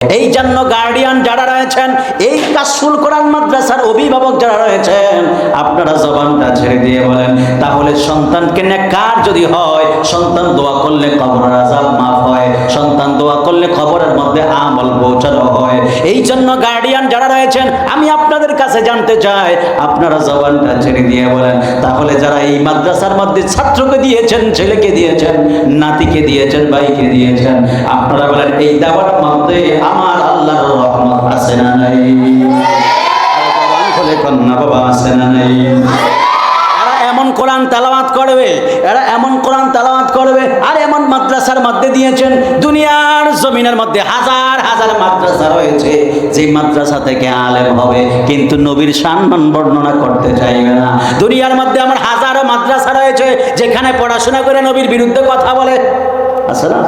এই জন্য গার্ডিয়ান যারা রয়েছেন, এই কাশফুল কোরআন মাদ্রাসার অভিভাবক যারা রয়েছেন, আপনারা জবানটা ছেড়ে দিয়ে বলেন, তাহলে সন্তানকে নেককার যদি হয়, সন্তান দোয়া করলে কবরের আযাব মাফ হয়, সন্তান দোয়া করলে কবরের মধ্যে আমল পৌঁছানো হয়। এই জন্য গার্ডিয়ান যারা রয়েছেন, আমি আপনাদের কাছে জানতে চাই, আপনারা জবানটা ছেড়ে দিয়ে বলেন, তাহলে যারা এই মাদ্রাসার মধ্যে ছাত্রকে দিয়েছেন, ছেলেকে দিয়েছেন, নাতিকে দিয়েছেন, ভাইকে দিয়েছেন, আপনারা বলেন এই দেওয়ার মধ্যে আমার আল্লাহর রহমত আছে না নাই? বলে কন্যা বাবা আছে না নাই? এরা এমন কোরআন তেলাওয়াত করবে, এরা এমন কোরআন তেলাওয়াত করবে, আর এমন মাদ্রাসার মধ্যে দিয়েছেন। দুনিয়ার জমিনের মধ্যে হাজার হাজার মাদ্রাসা রয়েছে, যে মাদ্রাসা থেকে আলেম হবে, কিন্তু নবীর সম্মান বর্ণনা করতে চাইবে না। দুনিয়ার মধ্যে আমার হাজারো মাদ্রাসা রয়েছে, যেখানে পড়াশোনা করে নবীর বিরুদ্ধে কথা বলে, আছে না?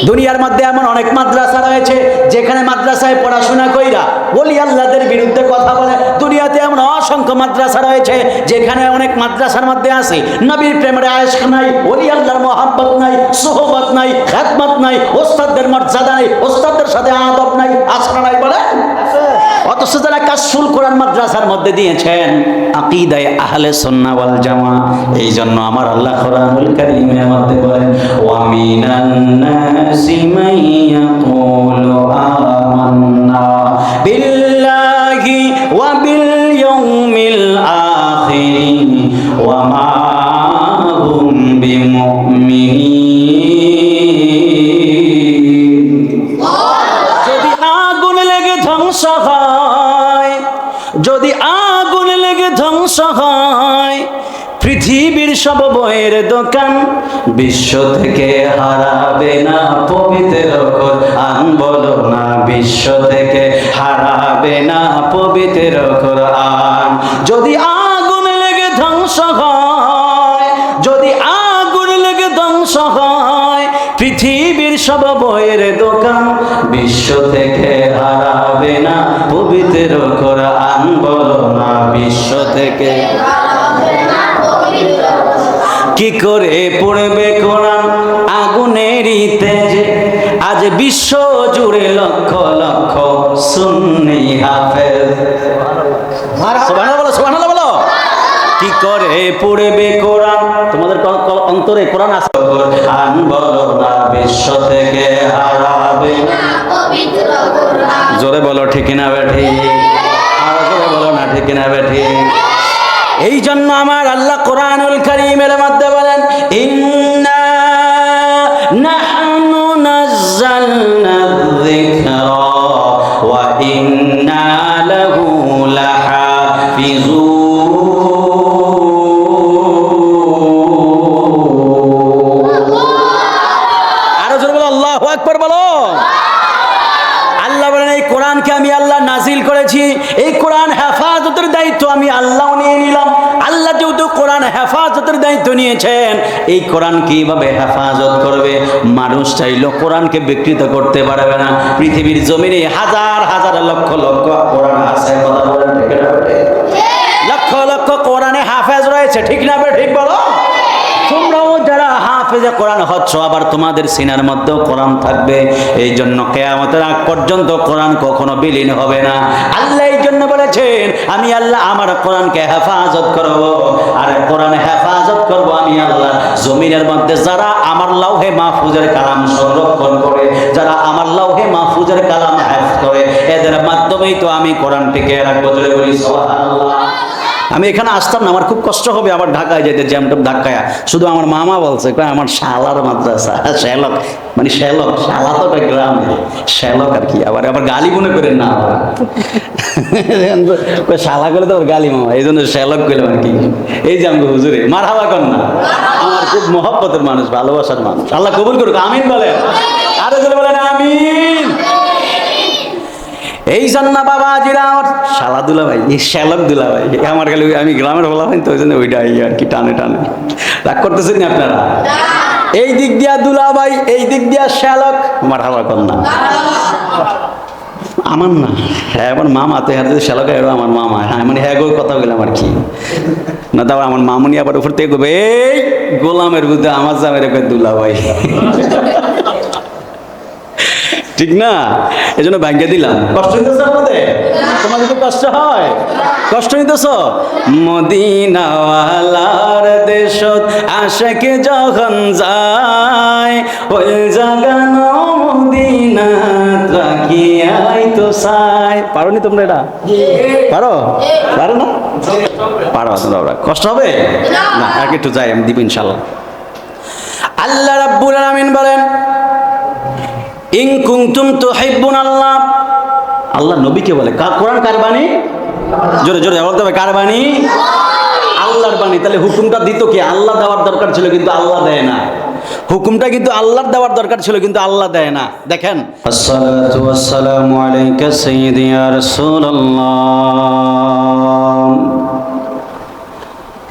দুনিয়ার মধ্যে এমন অনেক মাদ্রাসা রয়েছে, যেখানে মাদ্রাসায় পড়াশোনা কইরা ওলি আল্লাহদের বিরুদ্ধে কথা বলে। দুনিয়াতে এমন অসংখ্য মাদ্রাসা রয়েছে, যেখানে অনেক মাদ্রাসার মধ্যে আছে নবীর প্রেমের আয়েশ নাই, ওলি আল্লাহর মহব্বত নাই, সুহবত নাই, খেদমত নাই, ওস্তাদদের মর্যাদা নাই, ওস্তাদদের সাথে আদব নাই, আসরা নাই বলে। অথচ যারা কাশফুল কোরআন মাদ্রাসার মধ্যে দিয়েছেন আকীদায়ে আহলে সুন্নাহ ওয়াল জামাআহ, এই জন্য আমার আল্লাহ কোরআনুল কারীমের মধ্যে বলেন, ওয়া মিনান নাসি মান ইয়াকুলু আমান্না বিল্লাহি ওয়া বিল ইয়াউমিল আখির ওয়া মা হুম বিমুমিনিন। যদি আগুন লেগে ধ্বংস হয়, যদি আগুন লেগে ধ্বংস হয়, পৃথিবীর সব বইয়ের দোকান বিশ্ব থেকে হারাবে না পবিত্র কোরআন। বলো না, বিশ্ব থেকে হারাবে না পবিত্র কোরআন। যদি আগুন লেগে ধ্বংস হয়, যদি আগুন লেগে ধ্বংস হয়, পৃথিবীর সব বইয়ের দোকান বিশ্ব থেকে হারাবে না পবিত্র কোরআন। বলো না, বিশ্ব থেকে কি করে পড়বে কোরআন আগুনেরই তেজে? আজ বিশ্ব জুড়ে লক্ষ লক্ষ সুন্নি হাফেজ। সুবহানাল্লাহ বলো, সুবহানাল্লাহ বলো। কি করে পড়বে কোরআন? তোমাদের অন্তরে কোরআন আছে। কোরআন বলো না, বিশ্ব থেকে হারাবে না পবিত্র কোরআন। জোরে বলো ঠিক না বেঠি? আর জোরে বলো না ঠিক না বেঠি? এই জন্য আমার আল্লাহ কোরআনুল কারীমের মধ্যে বলেন, ইন্না নাহনু নাযালনা যিকরা ওয়া ইন্না লাহু লাহাফিজুন। আরো জোরে বলো আল্লাহু আকবার বলো। আল্লাহ বলেন, এই কোরআনকে আমি আল্লাহ নাজিল করেছি, এই কোরআন হেফাজতের দায়িত্ব আমি আল্লাহ নিয়ে নিলাম। আল্লাহ যেহেতু কোরআন হেফাজতের দায়িত্ব নিয়েছেন, এই কোরআন কিভাবে হেফাজত করবে? মানুষ চাইলেও কোরআনকে বিকৃত করতে পারবে না। পৃথিবীর জমিনে হাজার হাজার লক্ষ লক্ষ কোরআন আছে, কথা বলেন ঠিক না? লক্ষ লক্ষ কোরআনে হাফেজ রয়েছে, ঠিক না? ঠিক বলো। তোমরাও যারা হাফেজে কোরআন হচ্ছ, আবার তোমাদের সিনার মধ্যেও কোরআন থাকবে। এই জন্য কিয়ামতের আগ পর্যন্ত কোরআন কখনো বিলীন হবে না। আল্লাহ এই জন্য বলেছেন, আমি আল্লাহ আমার কোরআনকে হেফাজত করব। আর কোরআন হেফাজত করব আমি আল্লাহ। জমিনের মধ্যে যারা আমার লাউহে মাহফুজের কালাম সংরক্ষণ করে, যারা আমার লাউহে মাহফুজের কালাম হেফজ করে, এদের মাধ্যমেই তো আমি কোরআন টিকে রাখবো। বলে বলি সুবহানাল্লাহ। আমি এখানে আসতাম না, আমার খুব কষ্ট হবে আবার ঢাকায় যেতে, জ্যামটপ ধাক্কায়। শুধু আমার মামা বলছে, আমার শালার মাদ্রাসা, শ্যালক মানে শ্যালক, শালা তো গ্রামে শ্যালক আর কি। আবার আবার গালি মনে করেন না, শালা করে তো গালি মামা, এই জন্য শ্যালক করলাম আর কি। এই যে আমি হুজুরে মারহাবা কর না, আমার খুব মহব্বতের মানুষ, ভালোবাসার মানুষ। আল্লাহ কবুল করুক, আমিন বলেন। আরো জোরে বলেন আমিন। এই জন্য বাবাজিরা, আমার শালা দুলা ভাই, এই শ্যালক দুলা ভাই আমার গেলে, আমি গ্রামের বলা ভাই তো, ওই জন্য ওইটাই আর কি, টানে টানে রাগ করতেছেন না আপনারা? এই দিক দিয়া দুলা ভাই, এই দিক দিয়া শ্যালক, মারহাবা কর না। আমার না, হ্যাঁ আমার মামা তো, হ্যাঁ শ্যালক আমার মামা, হ্যাঁ মানে হ্যাঁ গো কথা বললাম আর কি না। তারপর আমার মামুনি আবার উপর থেকে এই গোলামের বুদ্ধে আমার জামের দুলা ভাই। ঠিক না? এই জন্য ভাঙ্গে দিলাম। কষ্ট হইতেছে আপনাদের? তোমাদের তো কষ্ট হয়, কষ্ট হইতেছ? মদিনাওয়ালার দেশত আশেকে যখন যায়, ওই জাগানো মদিনা রাখিয়াই তো চাই। পারো নি তোমরা এটা? পারো? পারো না? পারো তোমরা। কষ্ট হবে না? আর একটু যাই, আমি দিব ইনশাল্লাহ। আল্লাহ রাব্বুল আলামিন বলেন, ইন কুনতুম তুহিব্বুনাল্লাহ। আল্লাহ নবীকে বলে, কোরআন কার বাণী? জোরে জোরে বলতে হবে, কার বাণী? আল্লাহর বাণী। তাহলে হুকুমটা দিত কে? আল্লাহ দেওয়ার দরকার ছিল, কিন্তু আল্লাহ দেয় না। হুকুমটা কিন্তু আল্লাহর দেওয়ার দরকার ছিল, কিন্তু আল্লাহ দেয় না। দেখেন, আসসালাতু ওয়াসসালামু আলাইকা সাইয়্যিদি ইয়া রাসূলুল্লাহ,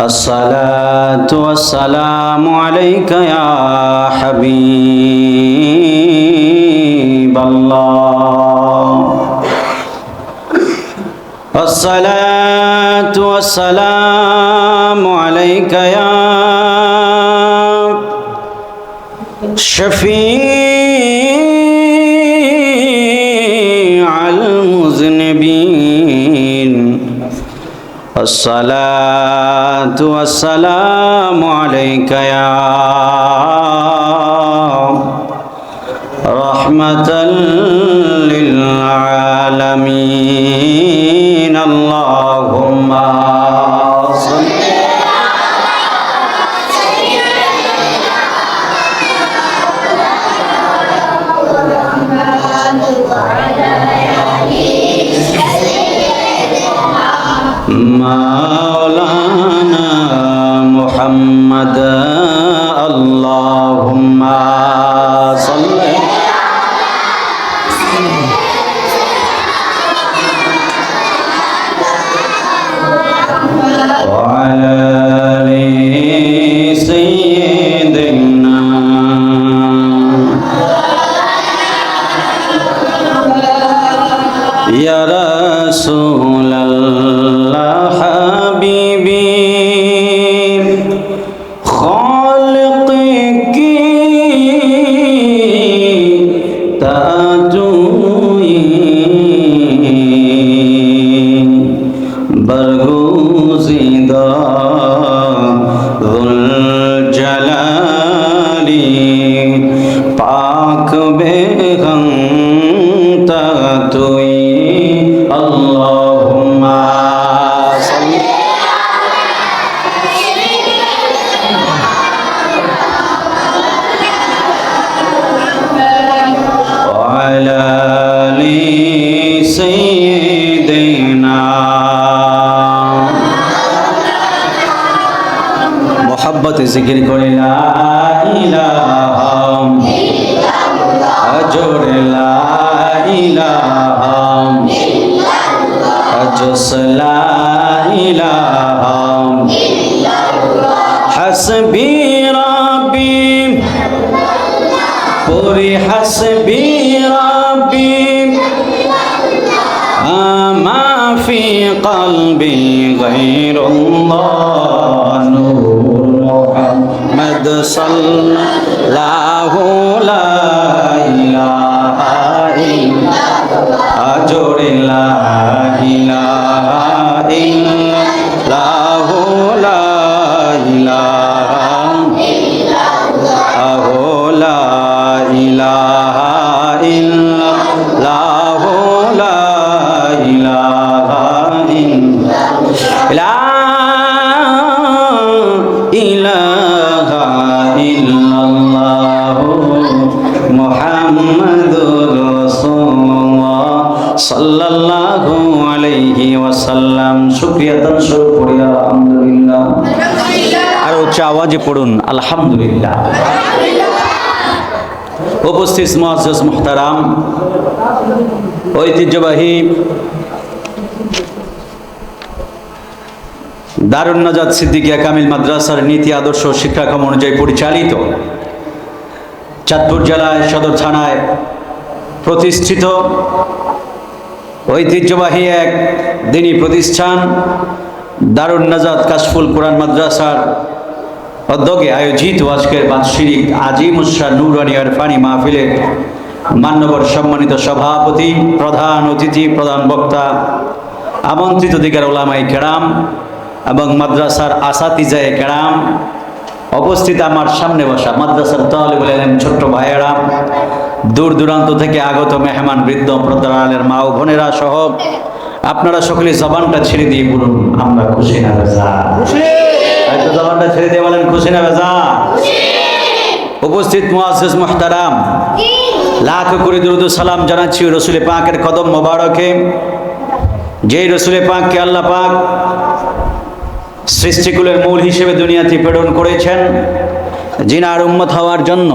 আসসালাতু ওয়াসসালামু আলাইকা ইয়া হাবিবাল্লাহ, আসসালাতু ওয়াসসালামু আলাইকা ইয়া শফিউল মুযনিবিন, আসসালাতু ওয়াসসালামু আলাইকা ইয়া রাহমাতাল লিল আলামিন, আল্লাহুম্মা সাল্লি মাওলানা মুহাম্মদ, আল্লাহুম্মা সাল্লি ওয়ালা আলি সাইয়্যিদিনা ইয়া রাসূলাল্লাহ হাবিবি খালিকি কি তাজুই বরগুজিদা যুল জালালি পাক বেগম তুই, আল্লাহুম্মা সাল্লি ওয়ালা আলি সাইয়্যিদিনা। মোহাব্বতে জিকির করে লা ইলাহা ইল্লাল্লাহ, জোরে লা ইলাহা ইল্লাল্লাহ, লা ইলাহা ইল্লাল্লাহ, হাসবি রাব্বি পুরি হাসবি রাব্বি আমা ফি কলবি গায়রুল্লাহ, নূর মুহাম্মদ সাল্লাল্লাহু লা ইলাহা ইল্লাল্লাহ, জোরে লা ইলাহা ইল্লাল্লাহ, লা ইলাহা ইল্লাল্লাহ, লা ইলাহা ইল্লাল্লাহ, লা ইলাহা ইল্লাল্লাহ, লা ইলাহা ইল্লাল্লাহ মুহাম্মাদুর রাসূলুল্লাহ সাল্লাল্লাহু আলাইহি ওয়াসাল্লাম। শুকরিয়া দান শুরু করি আলহামদুলিল্লাহ। আর উচ্চ আওয়াজে পড়ুন আলহামদুলিল্লাহ। উপস্থিত মুআজ্জাজ মুহতারাম, ঐতিহ্যবাহী দারুন নাজাত সিদ্দিকিয়া কামিল মাদ্রাসার নীতি আদর্শ শিক্ষাক্রম অনুযায়ী পরিচালিত চাঁদপুর জেলায় সদর থানায় প্রতিষ্ঠিত ঐতিহ্যবাহী এক দ্বীনি প্রতিষ্ঠান দারুন নাজাত কাশফুল কোরআন মাদ্রাসার উদ্যোগে আয়োজিত আজকের বাৎসরিক আজিম উৎসাহ নুরানি আরফানি মাহফিলে মান্যবর সম্মানিত সভাপতি, প্রধান অতিথি, প্রধান বক্তা, আমন্ত্রিত দিকের ওলামায়ে কেরাম এবং মাদ্রাসার আসাতিজায়ে কেরাম, উপস্থিত আমার সামনে বসা মাদ্রাসার তালিবুল ইলম ছোট্ট ভাইয়েরা, দূর দূরান্ত থেকে আগত মেহমান, বৃদ্ধ পর্দার আলের মা ও বোনেরা সহ আপনারা সকলে জবানটা ছেড়ে দিয়ে বলুন আমরা খুশি না বেজা? একটু জবানটা ছেড়ে দিয়ে বলেন খুশি না বেজা? উপস্থিত মুআজ্জিজ মুহতারাম, লাখ করে দুরূদ ও সালাম জানাচ্ছি রসুল পাকের কদম মোবারকে, যেই রসুল পাককে আল্লাহ পাক সৃষ্টিকুলের মূল হিসেবে দুনিয়াতে প্রেরণ করেছেন, জিনার উম্মত হওয়ার জন্য।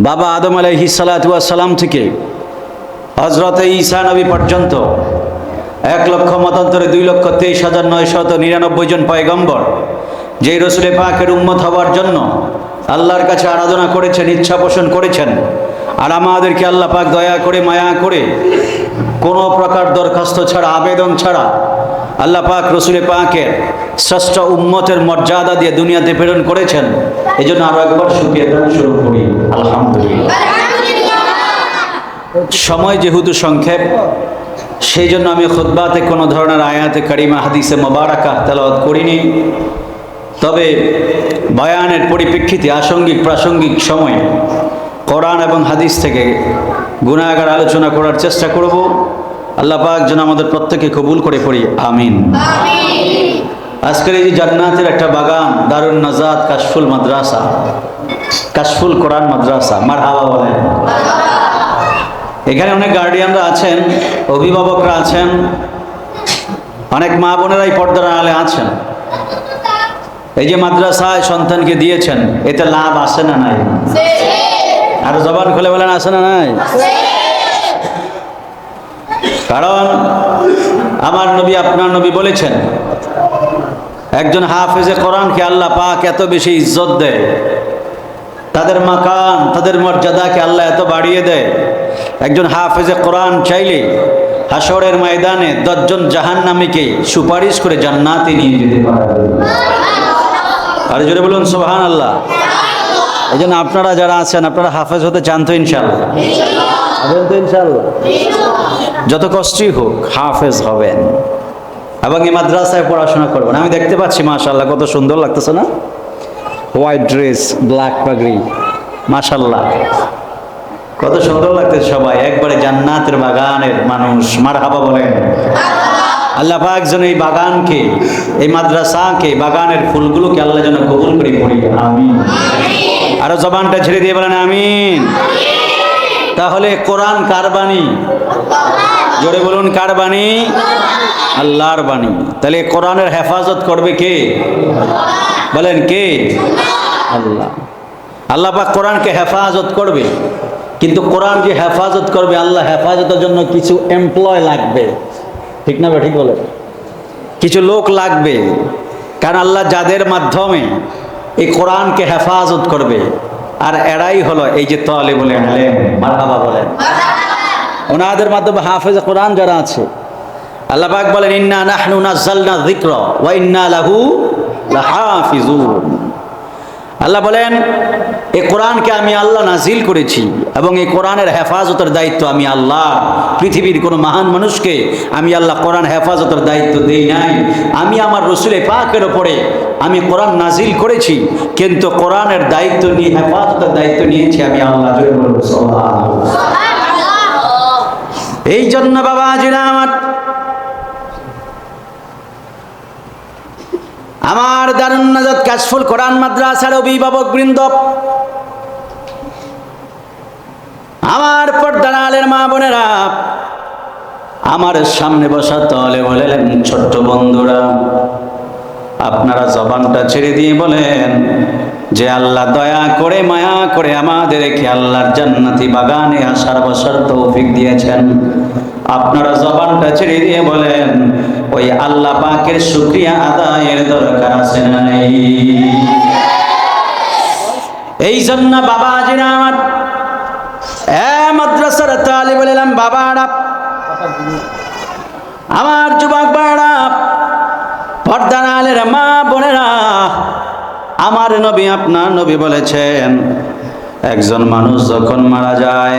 বাবা আদম আলাইহিস সালাতু ওয়াস সালাম থেকে হযরত ঈসা নবী পর্যন্ত 1,00,000 মতান্তরে 2,23,999 জন পয়গম্বর যেই রসুল পাকের উম্মত হওয়ার জন্য আল্লাহর কাছে আরাধনা করেছেন, ইচ্ছা পোষণ করেছেন। আর আমাদেরকে আল্লাহ পাক দয়া করে, মায়া করে, কোনো প্রকার দরখাস্ত ছাড়া, আবেদন ছাড়া আল্লাহ পাক রসুল পাকের শ্রেষ্ঠ উম্মতের মর্যাদা দিয়ে দুনিয়াতে প্রেরণ করেছেন। এই জন্য আরো একবার শুকরিয়া জ্ঞাপন শুরু করি আলহামদুলিল্লাহ। সময় যেহেতু সংক্ষেপ, সেই জন্য আমি খুতবাতে কোনো ধরনের আয়াতে কারিমা, হাদিসে মোবারকা তেলাওয়াত করিনি। তবে বয়ানের পরিপ্রেক্ষিতে আসাঙ্গিক প্রাসঙ্গিক সময় কোরআন এবং হাদিস থেকে গুনাহগার আলোচনা করার চেষ্টা করব। আল্লাহ পাক যেন আমাদের প্রত্যেকে কবুল করে পড়ি, আমিন। আজকের এই যে জান্নাতের একটা বাগান, দারুন নাজাত কাশফুল মাদ্রাসা, কাশফুল কোরআন মাদ্রাসা, মারহাবা বলেন। এখানে অনেক গার্ডিয়ানরা আছেন, অভিভাবকরা আছেন, অনেক মা বোনেরাই পর্দার আড়ালে আছেন। এই যে মাদ্রাসায় সন্তানকে দিয়েছেন, এতে লাভ আছে না নাই? আর জবান খুলে বলেন আছে না নাই? কারণ আমার নবী, আপনার নবী বলেছেন, একজন হাফেজে কোরআনকে আল্লাহ পাক এত বেশি ইজ্জত দেয়, তাদের মাকাম, তাদের মর্যাদাকে আল্লাহ এত বাড়িয়ে দেয়। একজন হাফেজে কোরআন চাইলে হাশরের ময়দানে 10 জন জাহান্নামীকে সুপারিশ করে জান্নাতে নিয়ে যেতে পারে। আর জোরে বলুন সুবহানাল্লাহ। এই জন্য আপনারা যারা আছেন, আপনারা হাফেজ হতে চান তো ইনশাআল্লাহ? হবেন তো ইনশাআল্লাহ? যত কষ্টই হোক হাফেজ হবেন এবং এই মাদ্রাসায় পড়াশোনা করবেন। আমি দেখতে পাচ্ছি মাশাআল্লাহ, কত সুন্দর লাগতেছে না? হোয়াইট ড্রেস, ব্ল্যাক পাগড়ি, মাশাআল্লাহ কত সুন্দর লাগতেছে সবাই, একবারে জান্নাতের বাগানের মানুষ। মারহাবা বলেন। আল্লাহ পাক যেন এই বাগানকে, এই মাদ্রাসাকে, বাগানের ফুলগুলোকে আল্লাহ যেন কবুল করে পড়ি, আমিন। আরো জবানটা ছেড়ে দিয়ে বলেন আমিন। তাহলে কোরআন কার বাণী? জোরে বলুন কার বাণী? আল্লাহর বাণী। তাহলে কোরআনের হেফাজত করবে কে? বলেন কে? আল্লাহ। আল্লাহ পাক কোরআনকে হেফাজত করবে, কিন্তু কোরআন যে হেফাজত করবে, আল্লাহ হেফাজতের জন্য কিছু এমপ্লয় লাগবে, ঠিক না? ঠিক বলে, কিছু লোক লাগবে। কারণ আল্লাহ যাদের মাধ্যমে এই কোরআনকে হেফাজত করবে, আর এরাই হলো এই যে তালিবুল ইলম, মারহাবা বলেন। ওনাদের মাধ্যমে হাফেজ কোরআন যারা আছে, আল্লাহ পাক বলেন ইন্না নাহনু নাযালনা যিকরা ওয়া ইন্না লাহু লাহাফিজুন। আল্লাহ বলেন এই কোরআনকে আমি আল্লাহ নাজিল করেছি এবং এই কোরআনের হেফাজতের দায়িত্ব আমি আল্লাহ। পৃথিবীর কোনো মহান মানুষকে আমি আল্লাহ কোরআন হেফাজতের দায়িত্ব দেই নাই। আমি আমার রসুল পাকের ওপরে আমি কোরআন নাজিল করেছি, কিন্তু কোরআনের দায়িত্ব নিয়ে, হেফাজতের দায়িত্ব নিয়েছি আমি আল্লাহ। এই জন্য বাবা আজিরা আমার দারুন নাজাত কাশফুল কোরআন মাদ্রাসার অভিভাবক বৃন্দ, আমার পর্দার আলের মা বোনেরা, আমার সামনে বসা তলে বলেন ছোট্ট বন্ধুরা, আপনারা জবানটা ছেড়ে দিয়ে বলেন যে আল্লাহ দয়া করে, মায়া করে আমাদেরকে আল্লাহর জান্নাতি বাগানে আসার বসার তৌফিক দিয়েছেন। আপনারা জবানটা ছেড়ে দিয়ে বলেন ওই আল্লাহ পাকের শুকরিয়া আদায়ের দরকার আছে না নাই? এই জন্য বাবা আজিরা আমার, মাদ্রাসার তালিবুল ইলম বাবারা, আমার যুবক ভাইরা, পর্দার আলের মা বোনেরা, আমার নবী, আপনার নবী বলেছেন একজন মানুষ যখন মারা যায়,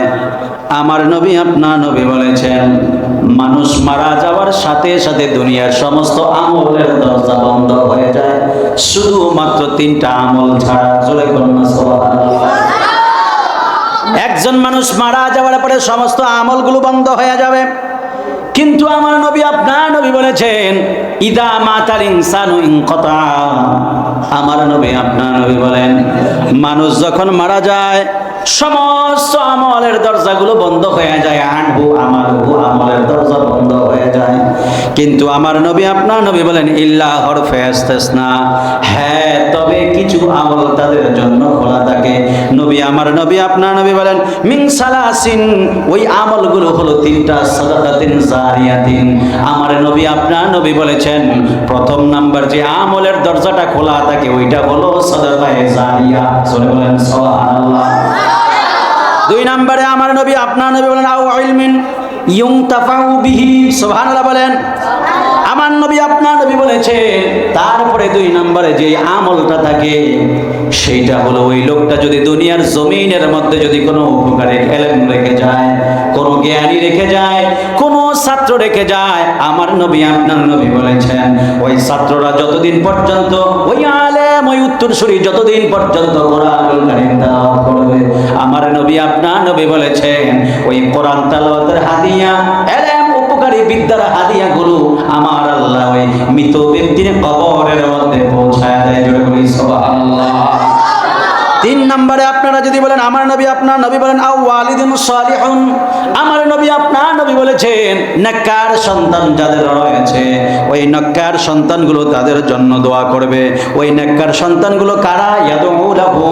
আমার নবী আপনার নবী বলেছেন, মানুষ মারা যাওয়ার সাথে সাথে দুনিয়ার সমস্ত আমলের দরজা বন্ধ হয়ে যায়, শুধুমাত্র 3টা আমল ছাড়া। জোরে বলুন না সুবহানাল্লাহ। একজন মানুষ মারা যাওয়ার পরে সমস্ত আমলগুলো বন্ধ হয়ে যাবে, কিন্তু আমার নবী আপনার নবী বলেছেন, ইদা মাতাল ইনসানু ইনকাতা। আমার নবী আপনার নবী বলেন, মানুষ যখন মারা যায় সমস্ত আমলের দরজাগুলো বন্ধ হয়ে যায়, আমলের দরজা বন্ধ হয়ে যায়। কিন্তু আমার নবী আপনার নবী বলেন, ইল্লা হরফে ইস্তিসনা, হ্যাঁ তবে কিছু আমল তাদের জন্য খোলা থাকে। আমার নবী আপনার নবী বলেন, মিন সালাসিন, ওই আমলগুলো হলো 3টা সাদাকাতিন জারিয়াতিন। আমার নবী আপনার নবী বলেছেন, প্রথম নাম্বার যে আমলের দরজাটা খোলা থাকে ওইটা হলো সাদাকায়ে জারিয়া। জোরে বলেন সুবহানাল্লাহ। 2 নম্বরে আমার নবী আপনার নবী বলেন, আও ইলমিন ইউনতাফাউ বিহি। সুবহানাল্লাহ বলেন। আমার নবী আপনার নবী বলেছেন, তারপরে 2 নম্বরে যে আমলটা থাকে সেইটা হলো, ওই লোকটা যদি দুনিয়ার জমিনের মধ্যে যদি কোনো উপকারী ইলম রেখে যায়, কোনো জ্ঞানী রেখে যায়, কোনো ছাত্র রেখে যায়, আমার নবী আপনার নবী বলেছেন, ওই ছাত্ররা যতদিন পর্যন্ত, ওই আলেম, ওই উত্তরসূরি যতদিন পর্যন্ত কোরআনুল কারীম তেলাওয়াত করবে, আমার নবী আপনার নবী বলেছেন, ওই কোরআন তেলাওয়াতের হাদিয়া, ইলম উপকারী বিদ্যার হাদিয়া গুলো আমার আল্লাহ ওই মৃত ব্যক্তির কবরের মধ্যে পৌঁছায় দেয়। জোরে বলি সুবহানাল্লাহ। 3 নম্বরে আপনারা যদি বলেন, আমার নবী আপনার নবী বলেন, আও ওয়ালিদুন সালিহুন। আমার নবী আপনার নবী বলেছেন, নেককার সন্তান যাদের রয়েছে, ওই নেককার সন্তানগুলো তাদের জন্য দোয়া করবে। ওই নেককার সন্তানগুলো কারা? ইয়াদউ লাহু।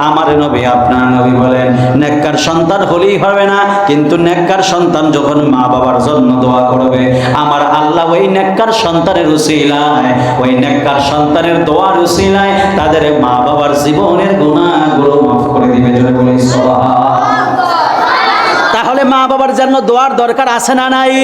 আমার নবী আপনার নবী বলেন, নেককার সন্তান হলেই হবে না, কিন্তু নেককার সন্তান যখন মা বাবার জন্য দোয়া করবে, আমার আল্লাহ ওই নেককার সন্তানের উসিলায়, ওই নেককার সন্তানের দোয়ার উসিলায় তাদের মা বাবার জীবনের গুনাহগুলো মাফ করে দিবে। জোরে বলি সুবহানাল্লাহ। তাহলে মা বাবার জন্য দোয়ার দরকার আছে না নাই?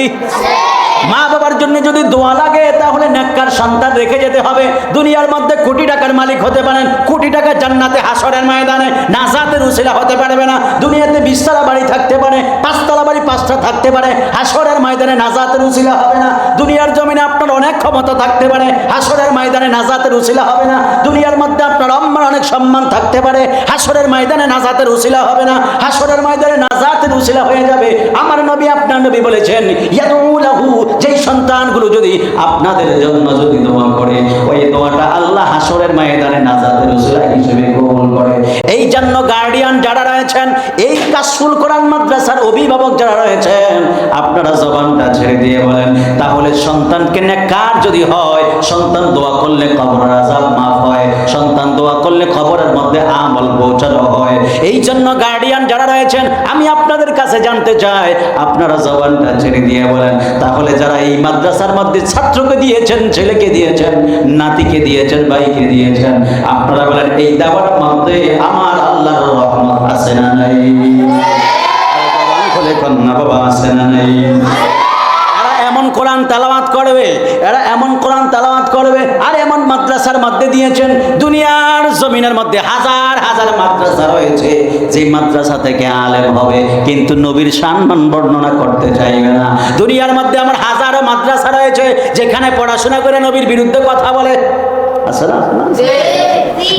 মা বাবার জন্য যদি দোয়া লাগে, তাহলে নেককার সন্তান রেখে যেতে হবে। দুনিয়ার মধ্যে কোটি টাকার মালিক হতে পারেন, কোটি টাকা জান্নাতে হাসরের ময়দানে নাজাতের উসিলা হতে পারবে না। দুনিয়াতে 20 তলা বাড়ি থাকতে পারে, 5 তলা বাড়ি 5টা থাকতে পারে, হাসরের ময়দানে নাজাতের উসিলা হবে না। দুনিয়ার জমিনে আপনার অনেক ক্ষমতা থাকতে পারে, হাসরের ময়দানে নাজাতের উসিলা হবে না। দুনিয়ার মধ্যে আপনার অনেক সম্মান থাকতে পারে, হাসরের ময়দানে নাজাতের উসিলা হবে না। হাসরের ময়দানে নাজাতের উসিলা হয়ে যাবে। আমার নবী আপনার নবী বলেছেন, ইয়াদউ লাহু, যেই সন্তানগুলো যদি আপনাদের জন্য যদি দোয়া করে, ওই দোয়াটা আল্লাহ হাসরের ময়দানে নাজাতের উসিলা হিসেবে কবুল করে। এই জন্য গার্ডিয়ান যারা রয়েছেন, এই কাশফুল কোরআন মাদ্রাসার অভিভাবক যারা রয়েছেন, আপনারা জবানটা ছেড়ে দিয়ে বলেন, তাহলে সন্তানকে নেককার যদি হয়, সন্তান দোয়া করলে কবরের আযাব মাফ হয়, সন্তান দোয়া করলে কবরের মধ্যে আমল পৌঁছানো হয়। এই জন্য গার্ডিয়ান যারা রয়েছেন, আমি আপনাদের কাছে জানতে চাই, আপনারা জবানটা ছেড়ে দিয়ে বলেন, তাহলে যারা এই মাদ্রাসার মধ্যে ছাত্রকে দিয়েছেন, ছেলেকে দিয়েছেন, নাতিকে দিয়েছেন, ভাইকে দিয়েছেন, আপনারা বলেন, এই দেওয়ার মধ্যে আমার আল্লাহর রহমত আছে না নাই? বলে কন্যা বাবা আছে না নাই? এমন কোরআন তেলাওয়াত করবে, এরা এমন কোরআন তেলাওয়াত করবে, আর এমন মাদ্রাসার মধ্যে দিয়েছেন। দুনিয়ার জমিনের মধ্যে হাজার হাজার মাদ্রাসা রয়েছে, যে মাদ্রাসা থেকে আলেম হবে, কিন্তু নবীর সম্মান বর্ণনা করতে চাইবে না। দুনিয়ার মধ্যে আমার হাজারো মাদ্রাসা রয়েছে, যেখানে পড়াশোনা করে নবীর বিরুদ্ধে কথা বলে। আছে না?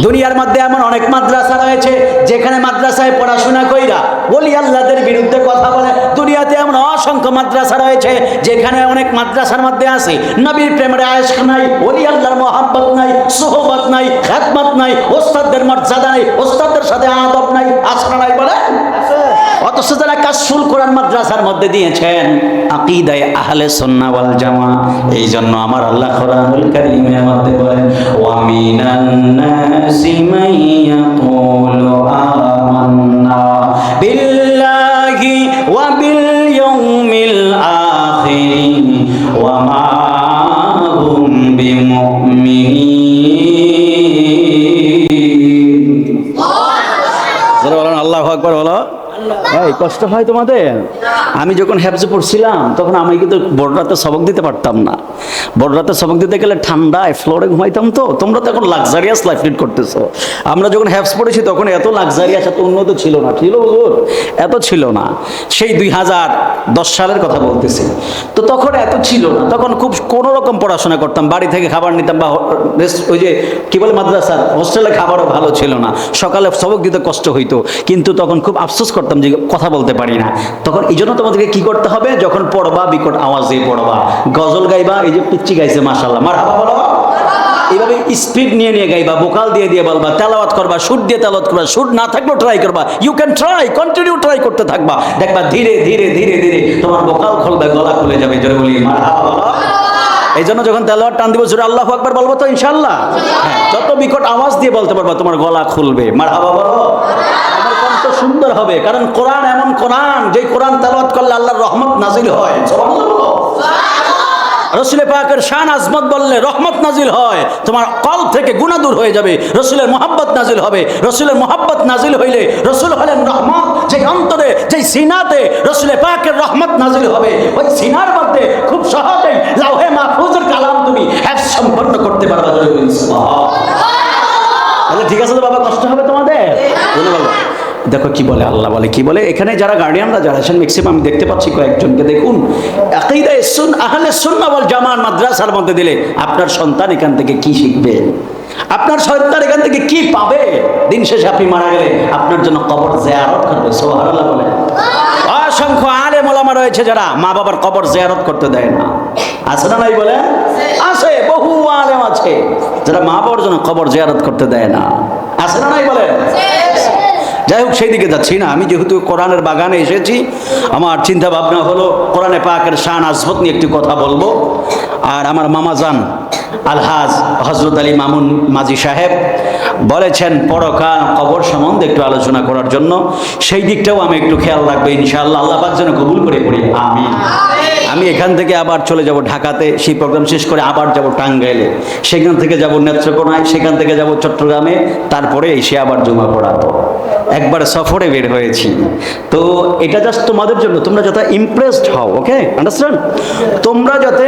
দুনিয়ার মধ্যে এমন অনেক মাদ্রাসা রয়েছে, যেখানে মাদ্রাসায় পড়াশোনা কইরা ওলি আল্লাহদের বিরুদ্ধে কথা বলে। দুনিয়াতে এমন অসংখ্য মাদ্রাসা রয়েছে, যেখানে অনেক মাদ্রাসার মধ্যে আছে নবীর প্রেমের আয়েশক নাই, ওলি আল্লাহর মহব্বত নাই, সুহবত নাই, খেদমত নাই, ওস্তাদদের মর্যাদা নাই, ওস্তাদদের সাথে আদব নাই, আশরা নাই বলে। অথচ যারা কাশফুল কোরআন মাদ্রাসার মধ্যে দিয়েছেন আকীদায়ে আহলে সুন্নাহ ওয়াল জামাআহ, এই জন্য আমার আল্লাহ কোরআনুল কারীমের মধ্যে বলেন, ওয়া মিনান নাসি মান ইয়াকুলু আমান্না বিল্লাহি ওয়া বিল ইয়াউমিল আখির ওয়া মা হুম বিমুমিনিন। যারা বলেন আল্লাহু আকবার বলো। এই কষ্ট হয় তোমাদের? আমি যখন হেফজে পড়ছিলাম তখন আমি কিন্তু বড় রাতে সবক দিতে পারতাম না। বড় রাতে সবক দিতে গেলে ঠান্ডায় ফ্লোরে ঘুমাইতাম। তো তোমরা তো এখন লাক্সারিয়াস লাইফ লিড করতেছো। আমরা যখন হেফজ পড়েছি তখন এত লাক্সারিয়াস, এত উন্নত ছিল না। ছিল হুজুর? এত ছিল না। সেই 2010 সালের কথা বলতেছি। তো তখন এত ছিল না। তখন খুব কোনো রকম পড়াশোনা করতাম, বাড়ি থেকে খাবার নিতাম, বা ওই যে কি বলে মাদ্রাসার হোস্টেলে খাবারও ভালো ছিল না, সকালে সবক দিতে কষ্ট হইতো। কিন্তু তখন খুব আফসোস করতাম যে কথা বলতে পারি না। তখন এই জন্য তোমাদেরকে কি করতে হবে, যখন পড়বা বিকট আওয়াজ দিয়ে পড়বা, গজল গাইবা। এই যে পিচ্চি গাইছে মাশাআল্লাহ, মারহাবা বলো। এইভাবে স্পিড নিয়ে নিয়ে গাইবা, ভোকাল দিয়ে দিয়ে বলবা, তেলাওয়াত করবা, সুর দিয়ে তেলাওয়াত করবা, সুর না থাকলেও ট্রাই করবা। You can try, continue try করতে থাকবা। দেখবা ধীরে ধীরে ধীরে ধীরে তোমার ভোকাল খুলবে, গলা খুলে যাবে। জোরে বলি মারহাবা বলো। এই জন্য যখন তেলাওয়াত টান দিব জোরে আল্লাহু আকবার বলবো তো ইনশাআল্লাহ। হ্যাঁ, যত বিকট আওয়াজ দিয়ে বলতে পারবা তোমার গলা খুলবে। মারহাবা বলো। আমার কণ্ঠ সুন্দর হবে, কারণ কোরআন এমন কোরআন, যে কোরআন তেলাওয়াত করলে আল্লাহর রহমত নাজিল হয়। সুবহানাল্লাহ বলো। রসুল পাকের শান আজমত বললে রহমত নাজিল হয়, তোমার কলব থেকে গুনাহ দূর হয়ে যাবে। রসুলের মোহাব্বত নাজিল হবে। রসুলের মোহাব্বত নাজিল হইলে, রসুল হলেন রহমত, যে অন্তরে, যে সিনাতে রসুল পাকের রহমত নাজিল হবে, ওই সিনার মধ্যে খুব সহজেই লাউহে মাহফুজের কালাম তুমি হিফজ সম্পন্ন করতে পারবা। তাহলে ঠিক আছে তো বাবা, কষ্ট হবে তোমাদের? ধন্যবাদ। দেখো কি বলে আল্লাহ, বলে কি বলে এখানে যারা গার্ডিয়ানরা যারা আছেন, ম্যাক্সিমাম আমি দেখতে পাচ্ছি কয়েকজনকে। দেখুন, আকীদায়ে আহলে সুন্নাহ ওয়াল জামাত মাদ্রাসার মধ্যে দিলে আপনার সন্তান এখান থেকে কি শিখবে, আপনার সন্তান এখান থেকে কি পাবে? দিন শেষে আপনি মারা গেলে আপনার জন্য কবর জিয়ারত করবে। সুবহানাল্লাহ বলে। অসংখ্য আলেম ওলামা রয়েছে যারা মা বাবার কবর জিয়ারত করতে দেয় না। আছে না নাই বলে? আছে, বহু আলেম আছে যারা মা বাবার জন্য কবর জিয়ারত করতে দেয় না। আছে না নাই বলে? যাই হোক, সেই দিকে যাচ্ছি না। আমি যেহেতু কোরআনের বাগানে এসেছি, আমার চিন্তা ভাবনা হলো কোরআনে পাকের শান আজমত নিয়ে একটু কথা বলবো। আর আমার মামাজান আলহাজ হযরত আলী মামুন মাঝি সাহেব বলেছেন পরকাল কবর সম্বন্ধে একটু আলোচনা করার জন্য। সেই দিকটাও আমি একটু খেয়াল রাখবো ইনশাআল্লাহ। আল্লাহ পাক যেন কবুল করে পড়ি, আমিন। আমি এখান থেকে আবার চলে যাব ঢাকাতে, সেই প্রোগ্রাম শেষ করে আবার যাব টাঙ্গাইলে, সেখান থেকে যাব নেত্রকোনায়, সেখান থেকে যাব চট্টগ্রামে, তারপরে এসে আবার জমা পড়াবো। একবার সফরে বের হয়েছি। তো এটা জাস্ট তোমাদের জন্য, তোমরা যাতে ইমপ্রেসড হও, ওকে, আন্ডারস্ট্যান্ড? তোমরা যাতে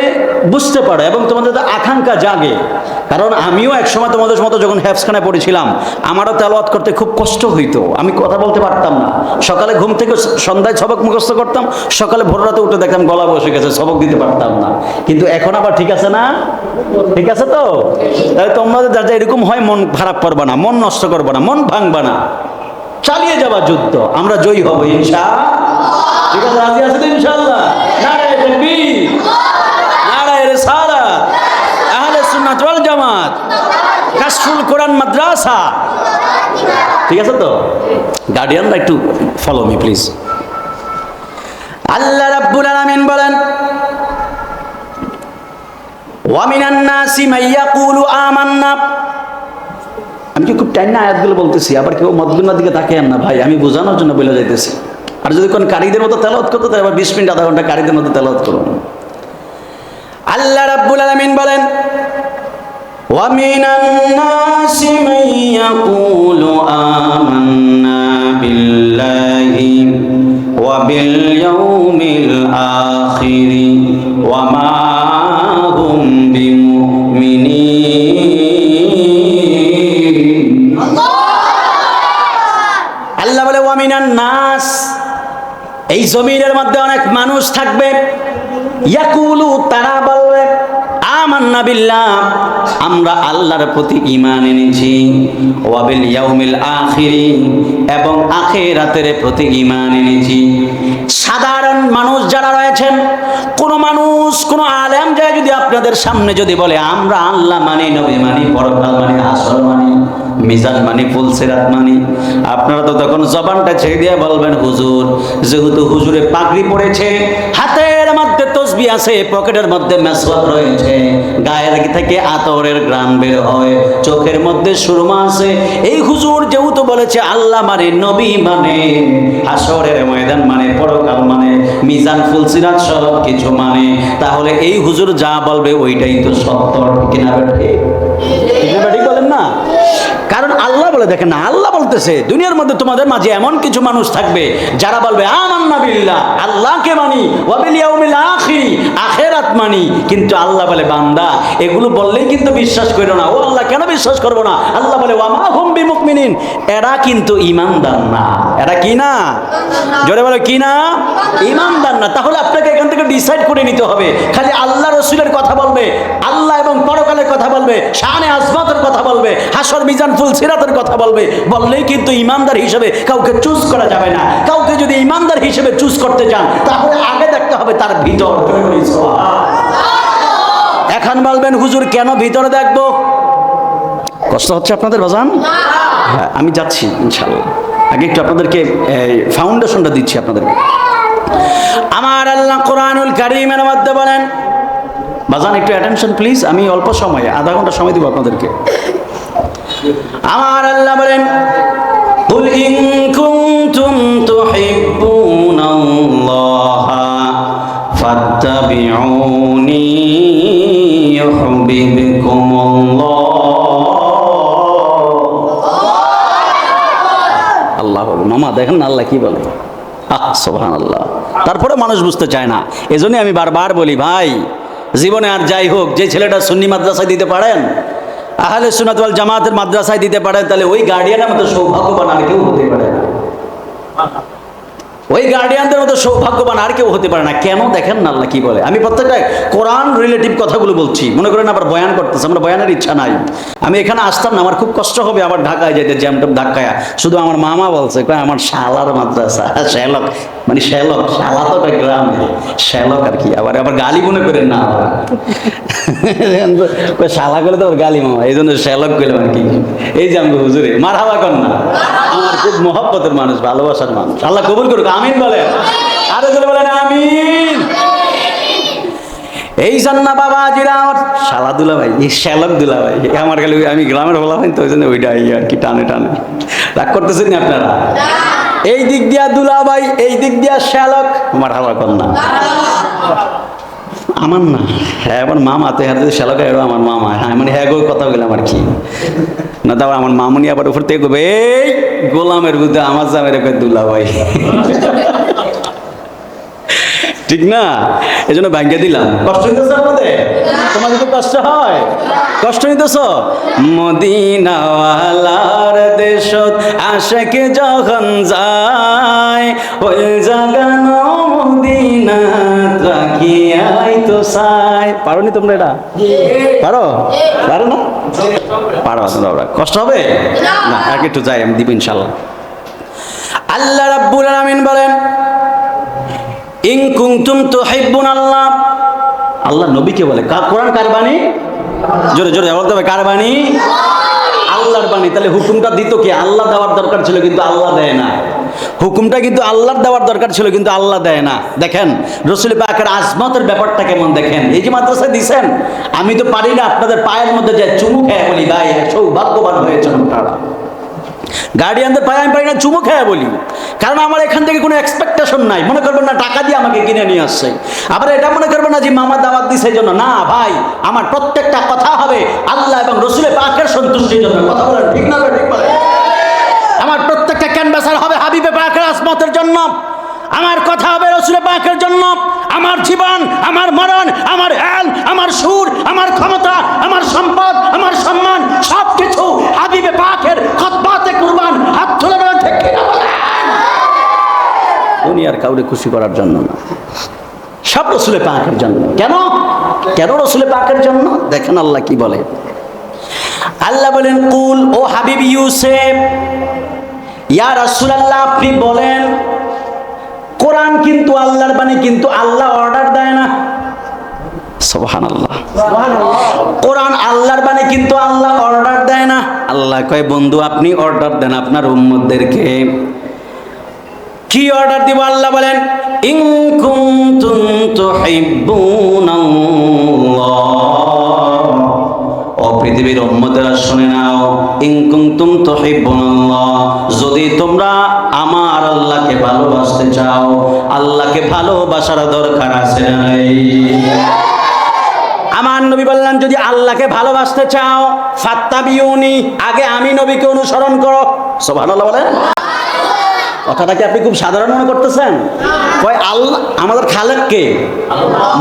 বুঝতে পারো এবং তোমাদের যাতে আকাঙ্ক্ষা জাগে। কারণ আমিও একসময় তোমাদের মতো যখন হেফজখানায় পড়েছিলাম, আমারও তেলাওয়াত করতে খুব কষ্ট হইতো। আমি কথা বলতে পারতাম না। সকালে ঘুম থেকে সন্ধ্যায় সবক মুখস্থ করতাম, সকালে ভোর রাতে উঠে দেখতাম গলা বসে গেছে, সবক দিতে পারতাম না। কিন্তু এখন আবার ঠিক আছে না? ঠিক আছে তো? তাহলে তোমাদের যাতে এরকম হয়, মন খারাপ করবা না, মন নষ্ট করবা না, মন ভাঙবা না, চালিয়ে যাবা যুদ্ধ। আমরা জয়ী হব ইনশাআল্লাহ। ঠিক আছে, রাজি আছে তো ইনশাআল্লাহ? নারায়ে তাকবীর, নারায়ে রিসালাত, আহলে সুন্নাত ওয়াল জামাত, কাশফুল কোরআন মাদ্রাসা। ঠিক আছে তো? গার্ডিয়ানরা একটু ফলো মি প্লিজ। আল্লাহ রাব্বুল আলামিন বলেন, ওয়া মিনান নাসি মাইয়াকুলু আমান্না। আমি কি খুব টাইম না আয়াতগুলো বলতেছি, আবার কেউ মদগুনার দিকে তাকায়েন না ভাই, আমি বোঝানোর জন্য বলে যাইতেছি। আর যদি কোন কারীদের মতো তেলাওয়াত করতে তাই আবার 20 মিনিট আধা ঘন্টা কারীদের মতো তেলাওয়াত করুন। আল্লাহ রাব্বুল আলামিন বলেন, ওয়া মিনান নাসি মাইয়াকুলু আমান্না বিল্লাহি ওয়া বিল ইয়াউমিল আখির ওয়া মা হুম বিমুমিনিন। আল্লাহ বলে ওয়া মিনান নাস, এই জমিনের মধ্যে অনেক মানুষ থাকবে, ইয়াকুলু, তারা বলবে, আমান্না বিল্লাহ, আমরা আল্লাহর প্রতি ঈমান এনেছি, ওয়া বিল ইয়াউমিল আখির, এবং আখিরাতের প্রতি ঈমান এনেছি। সাধারণ মানুষ যারা রয়েছেন, কোন মানুষ, কোন আলেম যায় যদি আপনাদের সামনে যদি বলে আমরা আল্লাহ মানি, নবী মানি, পরকাল মানি, হাসর মানি, মিজান মানি, ফুলসিরাত মানি, আপনারা তো তখন জবানটা ছেড়ে দিয়ে বলবেন হুজুর, যেহেতু হুজুরে পাগড়ি পড়েছে, হাতের মধ্যে তসবিহ আছে, পকেটের মধ্যে মেসওয়াক রয়েছে, গায়ের থেকে আতরের ঘ্রাণ বের হয়, চোখের মধ্যে সুরমা আছে, এই হুজুর যেহেতু বলেছে আল্লাহ মানে, নবী মানে, হাসরের ময়দান মানে, পরকাল মানে, মিজান ফুলসিরাত সব কিছু মানে, তাহলে এই হুজুর যা বলবে ওইটাই তো সত্য, কিনা বেঠিক? ঠিক বলেন না? কারণ আল্লাহ বলে করে দেখেন না, আল্লাহ বলতেছে দুনিয়ার মধ্যে তোমাদের মাঝে এমন কিছু মানুষ থাকবে যারা বলবে আমান্না বিল্লাহ, আল্লাহকে মানি, ওয়া বিল ইয়াউমিল আখির, আখিরাত মানি, কিন্তু আল্লাহ বলে বান্দা এগুলো বললেই কিন্তু বিশ্বাস করো না। ও আল্লাহ কেন বিশ্বাস করবো না? আল্লাহ বলে ওয়া মা হুম বিমুমিনিন, এরা কিন্তু ঈমানদার না। এরা কি না? জোরে বলো কি না? ঈমানদার না। তাহলে আপনাকে এখান থেকে ডিসাইড করে নিতে হবে, খালি আল্লাহ রসুলের কথা বলবে, আল্লাহ এবং পরকালের কথা বলবে, শানে আজমতের কথা বলবে, হাসর মিজান ফুল সিরাতের কথা বলবে, বললেই কিন্তু ঈমানদার হিসেবে কাউকে চুজ করা যাবে না। কাউকে যদি ঈমানদার হিসেবে চুজ করতে চান তাহলে আগে দেখতে হবে তার ভিতর। এখন বলবেন হুজুর কেন ভিতরে দেখবো? কষ্ট হচ্ছে আপনাদের বাজান? হ্যাঁ, আমি যাচ্ছি ইনশাআল্লাহ। আগে একটু আপনাদেরকে ফাউন্ডেশনটা দিচ্ছি আপনাদেরকে। আমার আল্লাহ কোরআনুল কারীমের মধ্যে বলেন, বাজান একটু অ্যাটেনশন প্লিজ, আমি অল্প সময়ে আধা ঘন্টা সময় দিব আপনাদেরকে। আমার আল্লাহ বলেন কুল ইন কুনতুম তুহিব্বুনাল্লাহা ফাত্তাবিউনি ইউহিব্বুকুমুল্লাহ। আল্লাহ মামা দেখেন না আল্লাহ কি বলে, সুবহানাল্লাহ। তারপরে মানুষ বুঝতে চায় না। এজন্যই আমি বারবার বলি ভাই, জীবনে আর যাই হোক, যে ছেলেটা সুন্নি মাদ্রাসায় দিতে পারেন, আহলে সুন্নাত ওয়াল জামাতের মাদ্রাসায় দিতে পারেন, তাহলে ওই গার্ডিয়ানের মতো সৌভাগ্যবান আর কেউ হতে পারে না। ওই গার্ডিয়ানদের মতো সৌভাগ্যবান আর কেউ হতে পারে না। কেন দেখেন না আল্লাহ কি বলে। আমি প্রত্যেকটা কোরআন রিলেটিভ কথাগুলো বলছি, মনে করেন আবার বয়ান করতেছে, আমার বয়ানের ইচ্ছা নাই। আমি এখানে আসতাম না, আমার খুব কষ্ট হবে আবার ঢাকায় যেতে, জ্যামটপ ধাক্কায়। শুধু আমার মামা বলছে আমার শালার মাদ্রাসা, শ্যালক মানে শ্যালক, শালা তো গ্রামে শ্যালক আর কি, আবার গালি মনে করেন না, শালা করে তো ওর গালি মামা, এই জন্য শ্যালক করলাম আর কি। এই যে আমি হুজুরে মারহাবা কর না, আমার খুব মহব্বতের মানুষ, ভালোবাসার মানুষ, আল্লাহ কবুল করুক, আমিন বলেন। আরো জোরে বলেন আমিন। এই জন্য বাবা জিরা আমার শালা দুলা ভাই, এই শ্যালক দুলা ভাই, আমার খালি আমি গ্রামের বলা ভাই তো, ওই জন্য ওইটাই আর কি টানে টানে। রাগ করতেছেন না আপনারা? এই দিক দিয়া দুলা ভাই, এই দিক দিয়া শ্যালক, মারহাবা কর না, আমার না। হ্যাঁ আমার মামা তো, হ্যাঁ যদি শ্যালক এরও আমার মামা, হ্যাঁ মানে হ্যাঁ গো কথা বললাম আর কি না। তারপর আমার মামুনি আবার উপর থেকে কবে এই গোলামের বুদ্ধে আমার জামের দুলা ভাই, ঠিক না? এই জন্য ব্যাংকে দিলাম। কষ্ট নিতেছ আপনাদের? তোমাদের তো কষ্ট হয়, কষ্ট নিতেছ? মদিনাওয়ালার দেশত আশেকে যখন যায়, ওই জাগানো মদিনা রাখিয়াই তো চাই। পারো নি তোমরা এটা? পারো? পারো না? পারো তোমরা? কষ্ট হবে না, আর একটু যাই, আমি দিব ইনশাআল্লাহ। আল্লাহ রাব্বুল আলামিন বলেন ইন কুনতুম তুহিব্বুনাল্লাহ, আল্লাহ নবীকে বলে। কোরআন কার বাণী? জোরে জোরে বলতে হবে, কার বাণী? আল্লাহর বাণী। তাহলে হুকুমটা দিত কে? আল্লাহ দেওয়ার দরকার ছিল কিন্তু আল্লাহ দেয় না। হুকুমটা কিন্তু আল্লাহর দেওয়ার দরকার ছিল কিন্তু আল্লাহ দেয় না। দেখেন রসুল পাকের আজমতের ব্যাপারটা কেমন দেখেন। এই যে মাদ্রাসায় দিছেন, আমি তো পারি না আপনাদের পায়ের মধ্যে যে চুমু খেয়ে বলি ভাই সৌভাগ্যবান হয়েছেন আপনারা। গার্ডিয়ানদের পায়ে আমি পারি না চুমু খেয়ে বলি, কারণ আমার এখান থেকে কোনো এক্সপেকটেশন নাই। মনে করবেন না টাকা দিয়ে আমাকে কিনে নিয়ে আসছে, আবার এটা মনে করবেন না যে মামা দাওয়াত দিছে জন্য। না ভাই, আমার প্রত্যেকটা কথা হবে আল্লাহ এবং রসুলের পাকের সন্তুষ্টির জন্য। কথা বলেন ঠিক না? ঠিক বলে। আমার প্রত্যেকটা ক্যানভাসার হবে হাবিবে পাকের আজমতের জন্য। আমার কথা হবে রসুলের পাকের জন্য। আমার জীবন, আমার মরণ, আমার এল, আমার সুর, আমার ক্ষমতা, আমার সম্পদ, আমার সম্মান সবকিছু হাবিবে পাকের খুতবাতে কুরবান। হাত তুলে বলেন ঠিক কি না? দুনিয়ার কাউরে খুশি করার জন্য না, সব রসুলের পাকের জন্য। কেন? কেন রসুলের পাকের জন্য? দেখেন আল্লাহ কি বলে। আল্লাহ বলেন কুল, ও হাবিব ইউসুফ, ইয়া রাসূলুল্লাহ আপনি বলেন, কোরআন কিন্তু আল্লাহর বাণী, কিন্তু আল্লাহ অর্ডার দেয় না। সুবহানাল্লাহ। কোরআন আল্লাহর বাণী কিন্তু আল্লাহ অর্ডার দেয় না। আল্লাহ কয় বন্ধু আপনি অর্ডার দেন আপনার উম্মতদেরকে। কি অর্ডার দিব? আল্লাহ বলেন ইন কুনতুম তুহিব্বুনাল্লাহ, ও পৃথিবীর উম্মতেরা শুনে নাও, ইন কুনতুম তুহিব্বুনাল্লাহ, যদি তোমরা আমার আল্লাহকে ভালোবাসতে চাও, আল্লাহকে ভালোবাসার দরকার আছে নাই? আমার নবী বললেন যদি আল্লাহকে ভালোবাসতে চাও ফাত্তাবিউনি, আগে আমি নবীকে অনুসরণ করো। সুবহানাল্লাহ বলেন। কথাটা কি আপনি খুব সাধারণ মনে করতেছেন? কয় আল্লাহ আমাদের খালেক কে?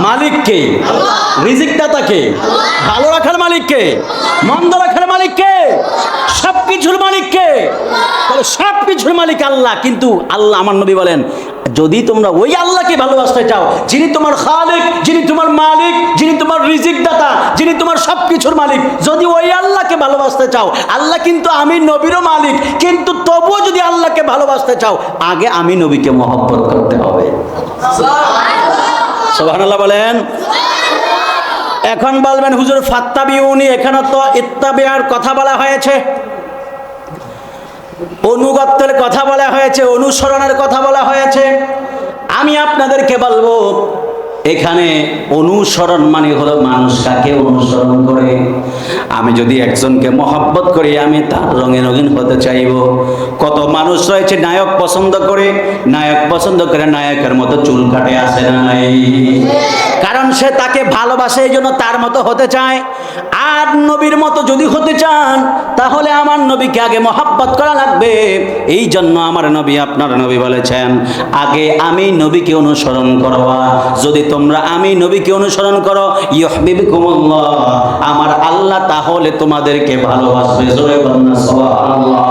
মালিক কে? রিজিক দাতা কে? ভালো রাখার মালিক কে? মন্দ রাখার মালিক কে? সবকিছুর মালিক কে? তাহলে সবকিছুর মালিক আল্লাহ। কিন্তু আল্লাহ, আমার নবী বলেন, যদি তোমরা ওই আল্লাহকে ভালোবাসতে চাও, যিনি তোমার খালেক, যিনি তোমার মালিক, যিনি তোমার রিজিক দাতা, যিনি তোমার সবকিছুর মালিক, যদি ওই আল্লাহকে ভালোবাসতে চাও, আল্লাহ কিন্তু আমি নবীরও মালিক, কিন্তু তবুও যদি আল্লাহকে ভালোবাসতে চাও, আগে আমি নবীকে মহব্বত করতে হবে। সুবহানাল্লাহ বলেন। এখন বলবেন হুজুর ফাত্তাবিউনি, এখানে তো ইত্তাবিআর কথা বলা হয়েছে, অনুগত্যের কথা বলা হয়েছে, অনুসরণের কথা বলা হয়েছে। আমি আপনাদেরকে বলবো, এখানে অনুসরণ মানে হলো মানুষ কাকে অনুসরণ করে। আমি যদি একজনকে মহব্বত করি, আমি তার রঙে রঙিন হতে চাইব। কত মানুষ রয়েছে নায়ক পছন্দ করে, নায়ক পছন্দ করে নায়কের মতো চুল কাটে, আসে না নাই? কারণ সে তাকে ভালোবাসে, এই জন্য তার মতো হতে চায়। আর নবীর মতো যদি হতে চান, তাহলে আমার নবীকে আগে মহব্বত করা লাগবে। এই জন্য আমার নবী, আপনার নবী বলেছেন, আগে আমি নবীকে অনুসরণ করবা। যদি তোমরা আমি নবীকে অনুসরণ করো, ইউহিব্বুকুমুল্লাহ, আমার আল্লাহ তাহলে তোমাদেরকে ভালোবাসবে। জোরে বলুন না সুবহানাল্লাহ।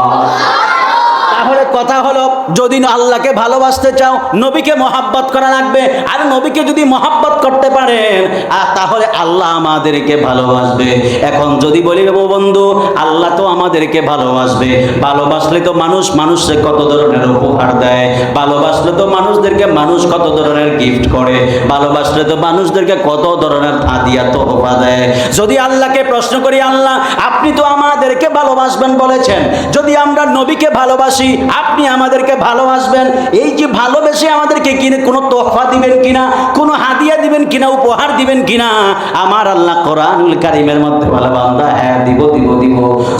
তাহলে কথা হলো, যদি আল্লাহকে ভালোবাসতে চাও, নবীকে মহব্বত করা লাগবে। আর নবীকে যদি মহব্বত করতে পারেন, তাহলে আল্লাহ আমাদেরকে ভালোবাসবে। এখন যদি বলি বন্ধু, আল্লাহ তো আমাদেরকে ভালোবাসবে, ভালোবাসলে তো মানুষকে কত ধরনের উপহার দেয়, ভালোবাসলে তো মানুষ কত ধরনের গিফট করে, ভালোবাসলে তো মানুষদেরকে কত ধরনের হাদিয়া তোহফা দেয়। যদি আল্লাহকে প্রশ্ন করি, আল্লাহ আপনি তো আমাদেরকে ভালোবাসবেন বলেছেন, যদি আমরা নবীকে ভালোবাসি, আপনি আমাদেরকে ভালোবাসবেন। এই যে ভালোবেসে আমাদেরকে কিনে কোনো তোহফা দিবেন কিনা, কোনো হাদিয়া দিবেন কিনা, উপহার দিবেন কিনা? আমার আল্লাহ কোরআনুল কারীমের মধ্যে বলে, বান্দা হ্যাঁ দিব।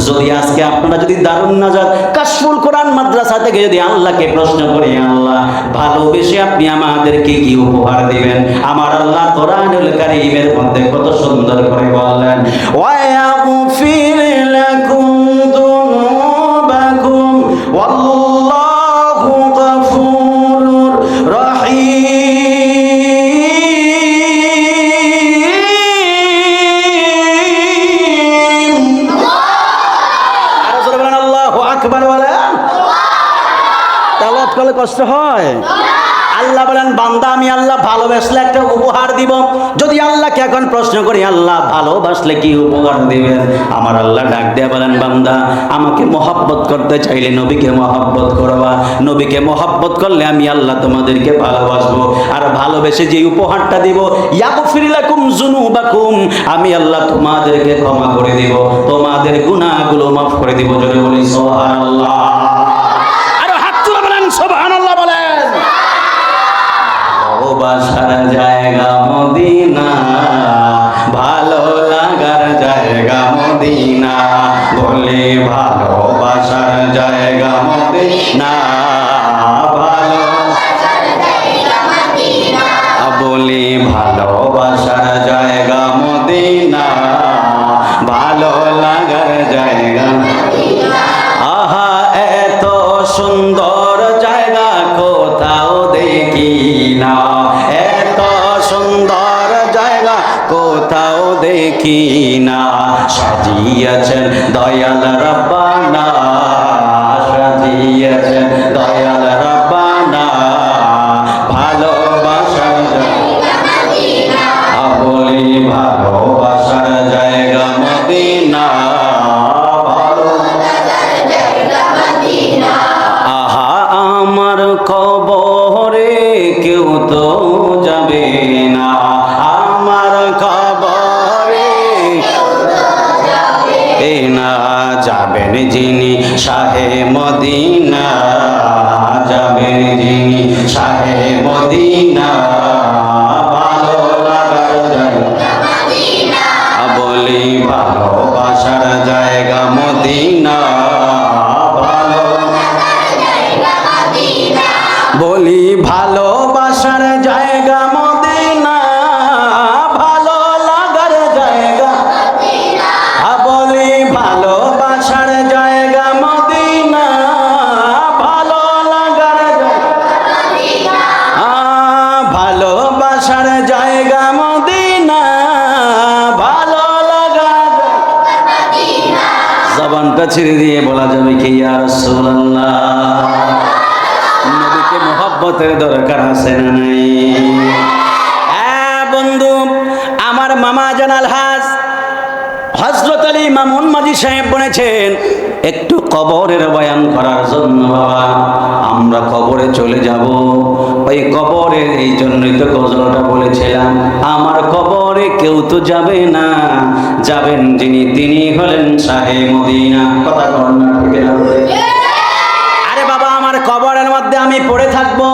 যদি আজকে আপনারা যদি দারুন নাজাত কাশফুল কোরআন মাদ্রাসা থেকে যদি আল্লাহকে প্রশ্ন করি, আল্লাহ ভালোবেসে আপনি আমাদেরকে কি উপহার দিবেন? আমার আল্লাহ কোরআনুল কারীমের মধ্যে কত সুন্দর করে বললেন, ওয়ায়াগফির লাকুম যুনুবাকুম ওয়াল্লাহু গফুরুর রহিম। আর জোরে বলেন আল্লাহু আকবার বলেন। তেলাওয়াত করলে কষ্ট হয়। আল্লাহ বলেন, বান্দা আমি আল্লাহ ভালোবাসলে একটা উপহার দিব। যদি আল্লাহকে এখন প্রশ্ন করি, আল্লাহ ভালোবাসলে কি উপহার দিবেন? আমার আল্লাহ ডাক দিয়ে বলেন, বান্দা আমাকে মহব্বত করতে চাইলে নবীকে মহব্বত করবা। নবীকে মহব্বত করলে আমি আল্লাহ তোমাদেরকে ভালোবাসবো। আর ভালোবেসে যে উপহারটা দিব, ইয়াগফির লাকুম যুনুবাকুম, আমি আল্লাহ তোমাদেরকে ক্ষমা করে দিব, তোমাদের গুনাহগুলো মাফ করে দিব। জোরে বলি সুবহানাল্লাহ। আরে হাত তুলে বলেন সুবহানাল্লাহ বলেন। ভালোবাসার জায়গা মদিনা, ভালো লাগার জায়গা মদিনা, বলে ভালোবাসার জায়গা মদিনা, বলি ভালোবাসার জায়গা মদিনা, ভালো লাগার জায়গা। আহা এত সুন্দর জায়গা কোথাও দেখি না, এত সুন্দর জায়গা কোথাও দেখি না, সাজিয়েছেন দয়াল রব্বানা, সাজিয়েছেন দয়াল রব্বানা, ভালোবাসার জায়গা মদিনা, বলি ভালোবাসার জায়গা মদিনা, আহা আমার কবরে কেউ তো যাবে না, আমার কবরে না যাবেন যিনি শাহে মদিনা, জবানটা ছেড়ে দিয়ে বলা যাবে কি ইয়া রাসূলুল্লাহ? নবীকে মোহাব্বতের দরকার আছে না নাই? হ্যাঁ বন্ধু, আমার মামা জানাল হাজ হযরত আলী মামুন মাঝি সাহেব বলেছেন, একটু কবরের বয়ান করার জন্য বাবা আমরা কবরে চলে যাব। ওই কবরে এই জন্যই তো গজলটা বলেছিলাম, আমার কবরে কেউ তো যাবে না, যাবেন যিনি তিনি হলেন শাহে মদিনা। কথা কর না ঠিক না? আরে বাবা, আমার কবরের মধ্যে আমি পড়ে থাকবো,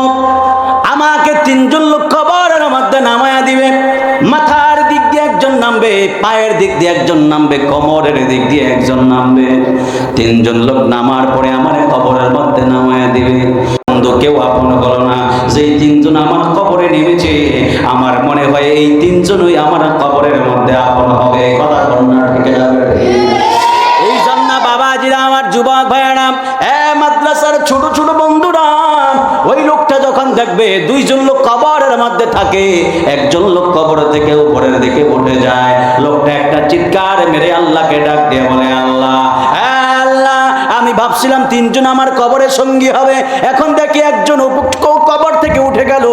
আমাকে তিনজন লোক কবরের মধ্যে নামায়া দিবে। মাথার দিক দিয়ে একজন নামবে, পায়ের দিক দিয়ে একজন নামবে, কোমরের দিক দিয়ে একজন নামবে। তিনজন লোক নামার পরে আমার কবরের মধ্যে নামায়া দিবে। বন্ধু, কেউ আপন হলো না। যেই তিনজন আমার কবরে নেমেছে, আমার মনে হয় এই তিনজনই আমার কবরের মধ্যে আপন হবে। কথা বল না ঠিক আছে? এই জন্য বাবাজিরা, আমার যুবক ভাইয়েরা, মাদ্রাসার ছোট ছোট বন্ধুরা, ওই লোকটা যখন দেখবে দুইজন লোক কবরের মধ্যে থাকে, একজন লোক কবর থেকে উপরের দিকে উঠে যায়, লোকটা একটা চিৎকার মেরে আল্লাহকে ডাক দিয়ে বলে, আল্লাহ, আল্লাহ, আমি ভাবছিলাম তিনজন আমার কবরের সঙ্গী হবে, এখন দেখি একজন কবর থেকে উঠে গেল,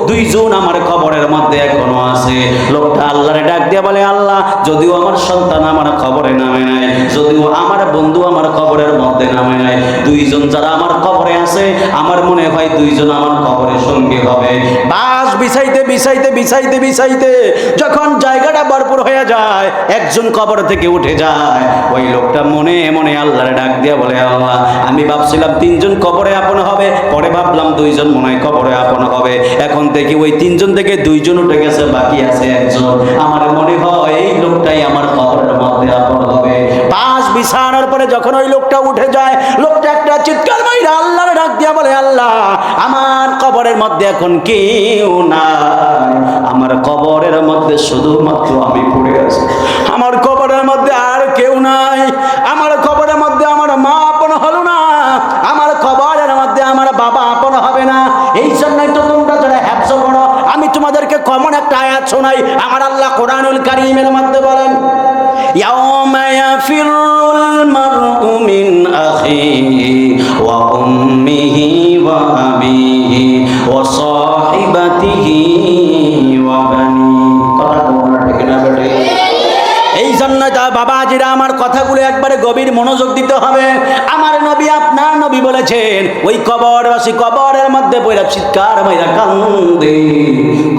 দুইজন আমার কবরের মধ্যে এখনো আছে। লোকটা আল্লাহরে ডাক দিয়ে বলে, আল্লাহ, যদিও আমার সন্তান আমার কবরে নামে নাই, যদিও আমার বন্ধু আমার কবরের মধ্যে নামে নাই, দুইজন যারা আমার কবরে আছে, আমার মনে হয় দুইজন আমার কবরের সঙ্গী হবে। বাস বিছাইতে বিছাইতে বিছাইতে বিছাইতে যখন জায়গাটা ভরপুর হয়ে যায়, একজন কবর থেকে উঠে যায়, ওই লোকটা মনে মনে আল্লাহরে ডাক দিয়ে বলে, আল্লাহ, আমি ভাবছিলাম তিনজন কবরে আপন হবে, পরে ভাবলাম দুইজন মনে হয় কবরে আপন হবে, এখন দেখি ওই তিনজন থেকে দুইজন উঠে গেছে, বাকি আছে একজন, আমার মনে হয় এই লোকটাই আমার কবরের মধ্যে আপন হবে। পাঁচ বিছানার পরে যখন ওই লোকটা উঠে যায়, লোকটা একটা চিৎকার মাইরা আল্লাহর ডাক দিয়া বলে, আল্লাহ, আমার কবরের মধ্যে এখন কেউ নাই, আমার কবরের মধ্যে শুধুমাত্র আমি পড়ে আছি, আমার কবরের মধ্যে আর কেউ নাই, আমার কবরের মধ্যে আমার মা আপন হলো না, আমার কবরের মধ্যে আমার বাবা আপন হবে না। এই জন্যই তো তোমরা যারা হেফজ করো, আমি তোমাদেরকে কমন একটা আয়াত শোনাই। আমার আল্লাহ কোরআনুল কারীমের মধ্যে বলেন, ইয়াউমা ইয়াফিরুল মারউ মিন আখিহি ওয়া উম্মিহি ওয়া আবিহি ওয়া সাহিবাতিহি ওয়া বানি। কথা বলা ঠিক না বেটে? এই জন্য বাবাজিরা, আমার কথাগুলো একবারে গভীর মনোযোগ দিতে হবে। আমার নবী, আপনার নবী বলেছেন, ওই কবরবাসী কবরের মধ্যে পড়ে চিৎকার মাইরা কান্দে,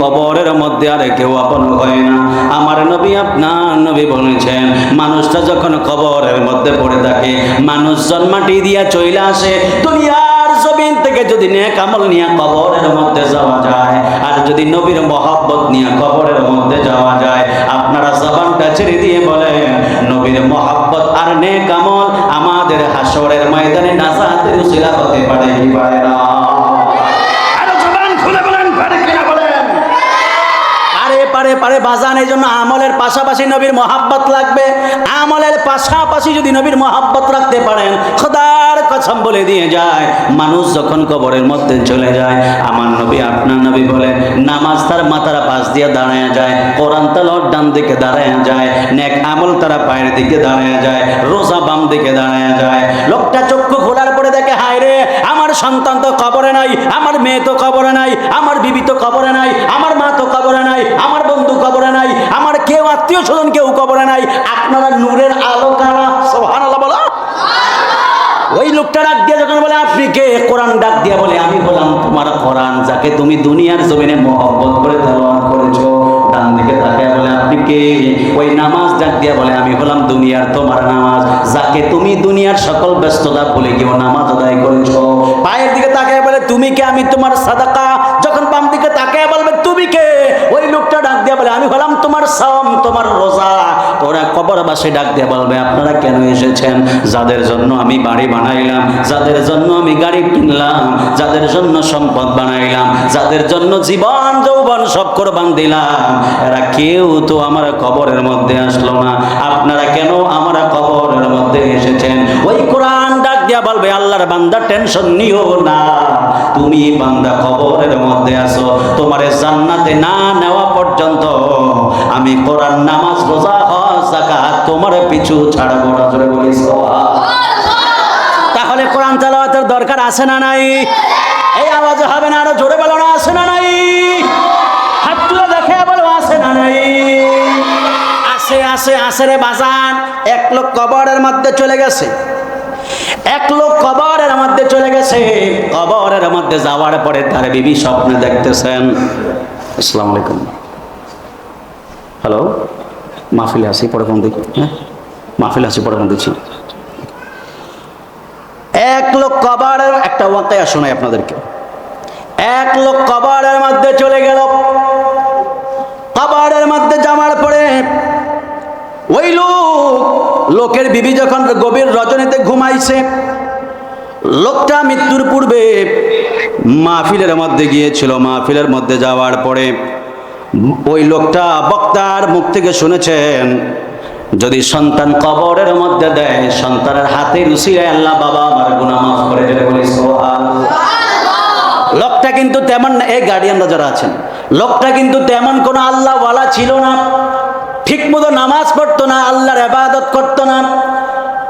কবরের মধ্যে আর কেউ আপন হয় না। আমার নবী, আপনার নবী বলেছেন, মানুষটা যখন কবরের মধ্যে পড়ে থাকে, মানুষজন মাটি দিয়া চলে আসে, দুনিয়ার জমিন থেকে যদি নেক আমল নিয়ে কবরের মধ্যে যাওয়া যায়, আর যদি নবীর মহব্বত নিয়ে কবরের মধ্যে যাওয়া যায়, আপনারা জবানটা ছেড়ে দিয়ে বলেন, নবীর মহব্বত আর নেক আমল আমাদের হাসরের ময়দানে নাজাতের উসিলা হতে পারে কি পারে না? আরে জবান খুলে বলেন, পারে কিনা বলেন? পারে পারে বাজান। এই জন্য আমলের পাশাপাশি নবীর মহব্বত লাগবে। আমলের পাশাপাশি যদি নবীর মহব্বত রাখতে পারেন, খোদার কসম বলে দিয়ে যায়, মানুষ যখন কবরের মধ্যে চলে যায়, আমার নবী, আপনার নবী বলেন, নামাজ তার মাথার পাশ দিয়ে দাঁড়ায় যায়, কোরআন তেলাওয়াত ডান দিকে দাঁড়ায় যায়, নেক আমল তারা পায়ের দিকে দাঁড়ায় যায়, রোজা বাম দিকে দাঁড়ায় যায়। লোকটা চক্ষু খোলার পরে দেখে, হায় রে, আমার সন্তান তো কবরে নাই, আমার মেয়ে তো কবরে নাই, আমার বিবি তো কবরে নাই, আমার মা তো কবরে নাই, আমার বন্ধু কবরে নাই, আমার কেউ আত্মীয় স্বজন কেউ কবরে নাই। আপনারা নূরের আলো কারা? সুবহানাল্লাহ বলো। ওই লোকটা ডাক দিয়ে যখন বলে, আপনি কে? কোরআন ডাক দিয়ে বলে, আমি বললাম তোমার কোরআন, যাকে তুমি দুনিয়ার জমিনে মহব্বত করে তেলাওয়াত করেছো। ডান দিকে তাকায় বলে, আপনি কে? ওই নামাজ ডাক দিয়ে বলে, আমি হলাম দুনিয়ার তোমার নামাজ, যাকে তুমি দুনিয়ার সকল ব্যস্ততা ভুলে গিয়েও নামাজ আদায় করেছো। পায়ের দিকে তাকায় বলে, তুমি কে? আমি তোমার সাদাকা। যখন বাম দিকে তাকায় বলবে, তুমি কে? ওই লোকটা ডাক দিয়ে বলে, আমি হলাম তোমার সাওম, তোমার রোজা। তোরা কবরবাসী ডাক দিয়ে বলবে, আপনারা কেন এসেছেন? যাদের জন্য আমি বাড়ি বানাইলাম, যাদের জন্য আমি গাড়ি কিনলাম, যাদের জন্য সম্পদ বানাইলাম, যাদের জন্য জীবন যৌবন সব কোরবান দিলাম, এরা কেউ তো আমার কবরের মধ্যে আসলো না। আপনারা কেন আমার কবরের মধ্যে এসেছেন? ওই কোরআন ডাক দিয়া বলবে, আল্লাহর বান্দা, টেনশন নিও না, তুমি বান্দা কবরের মধ্যে আসো, তোমারে জান্নাতে না নেওয়া পর্যন্ত আমি কোরআন, নামাজ, রোজা, হজ, যাকাত তোমার পিছু ছাড়বো না। জোরে বলি সুবহানাল্লাহ। তাহলে কোরআন তেলাওয়াতের দরকার আছে না নাই? এই আওয়াজ হবে না, আরো জোরে বলো না, আছে না নাই? হাত তুলে দেখে বলো, আছে না নাই? আছে আছে আছে রে বাজান। এক লোক কবরের মধ্যে চলে গেছে, এক লোক কবরের মধ্যে চলে গেছে। কবরের মধ্যে যাওয়ার পরে তার বিবি স্বপ্নে দেখতেছেন। আসসালামু আলাইকুম, হ্যালো, মাহফিলে আসি পরে ফোন দেখি। হ্যাঁ, মাহফিলে আসি পরে ফোন দিচ্ছি। এক লোক কবরের, একটা ওয়াকিয়া শোনাই আপনাদেরকে। এক লোক কবরের মধ্যে চলে গেল। কবরের মধ্যে যাওয়ার পরে ওই লোকের বিবি যখন গভীর রজনীতে ঘুমাইছে, লোকটা মৃত্যুর পূর্বে মাহফিলের মধ্যে গিয়েছিল। মাহফিলের মধ্যে যাওয়ার পরে ওই লোকটা বক্তার মুখ থেকে শুনেছেন, যদি সন্তান কবরের মধ্যে দেয়, সন্তানের হাতের উসিলায় আল্লাহ বাবা আমার গুনাহ মাফ করে দেবে, বলি সুবহানাল্লাহ। লোকটা কিন্তু তেমন, এই গার্ডিয়ানরা যারা আছেন, লোকটা কিন্তু তেমন কোনো আল্লাহওয়ালা ছিল না, ঠিক মতো নামাজ পড়তো না, আল্লাহর ইবাদত করতো না।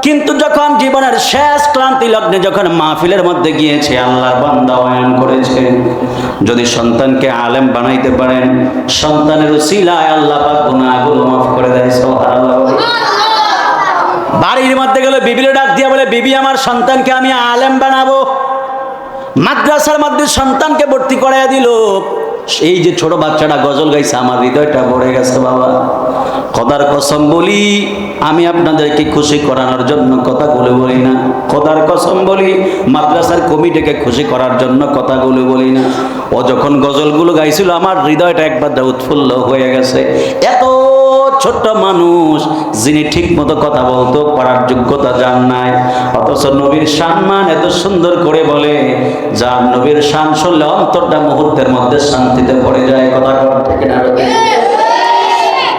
কিন্তু যখন জীবনের শেষ ক্লান্তি লগ্নে যখন মাহফিলের মধ্যে গিয়েছে, আল্লাহর বান্দা বয়ান করেছে, যদি সন্তানকে আলেম বানাইতে পারেন, সন্তানের উসিলায় আল্লাহ পাক গুনাহগুলো মাফ করে দেয়, সুবহানাল্লাহ। বাড়ির মধ্যে গেলে বিবিরে ডাক দিয়া বলে, বিবি আমার সন্তানকে আমি আলেম বানাবো। মাদ্রাসার মধ্যে সন্তানকে ভর্তি করাইয়া দিল। এই যে ছোট বাচ্চাটা গজল গাইছে, আমার হৃদয়টা ভরে গেছে বাবা। খোদার কসম বলি, আমি আপনাদেরকে খুশি করানোর জন্য কথাগুলো বলি না। খোদার কসম বলি, মাদ্রাসার কমিটিকে খুশি করার জন্য কথাগুলো বলি না। ও যখন গজলগুলো গাইছিল, আমার হৃদয়টা একবার উৎফুল্ল হয়ে গেছে। এত ছোট্ট মানুষ, যিনি ঠিক মতো কথা বলতে পারার যোগ্যতা যার নাই, অথচ নবীর সম্মান এত সুন্দর করে বলে, যার নবীর শান শুনলে অন্তরটা মুহূর্তের মধ্যে শান্তিতে ভরে যায়। কথা ঠিক না?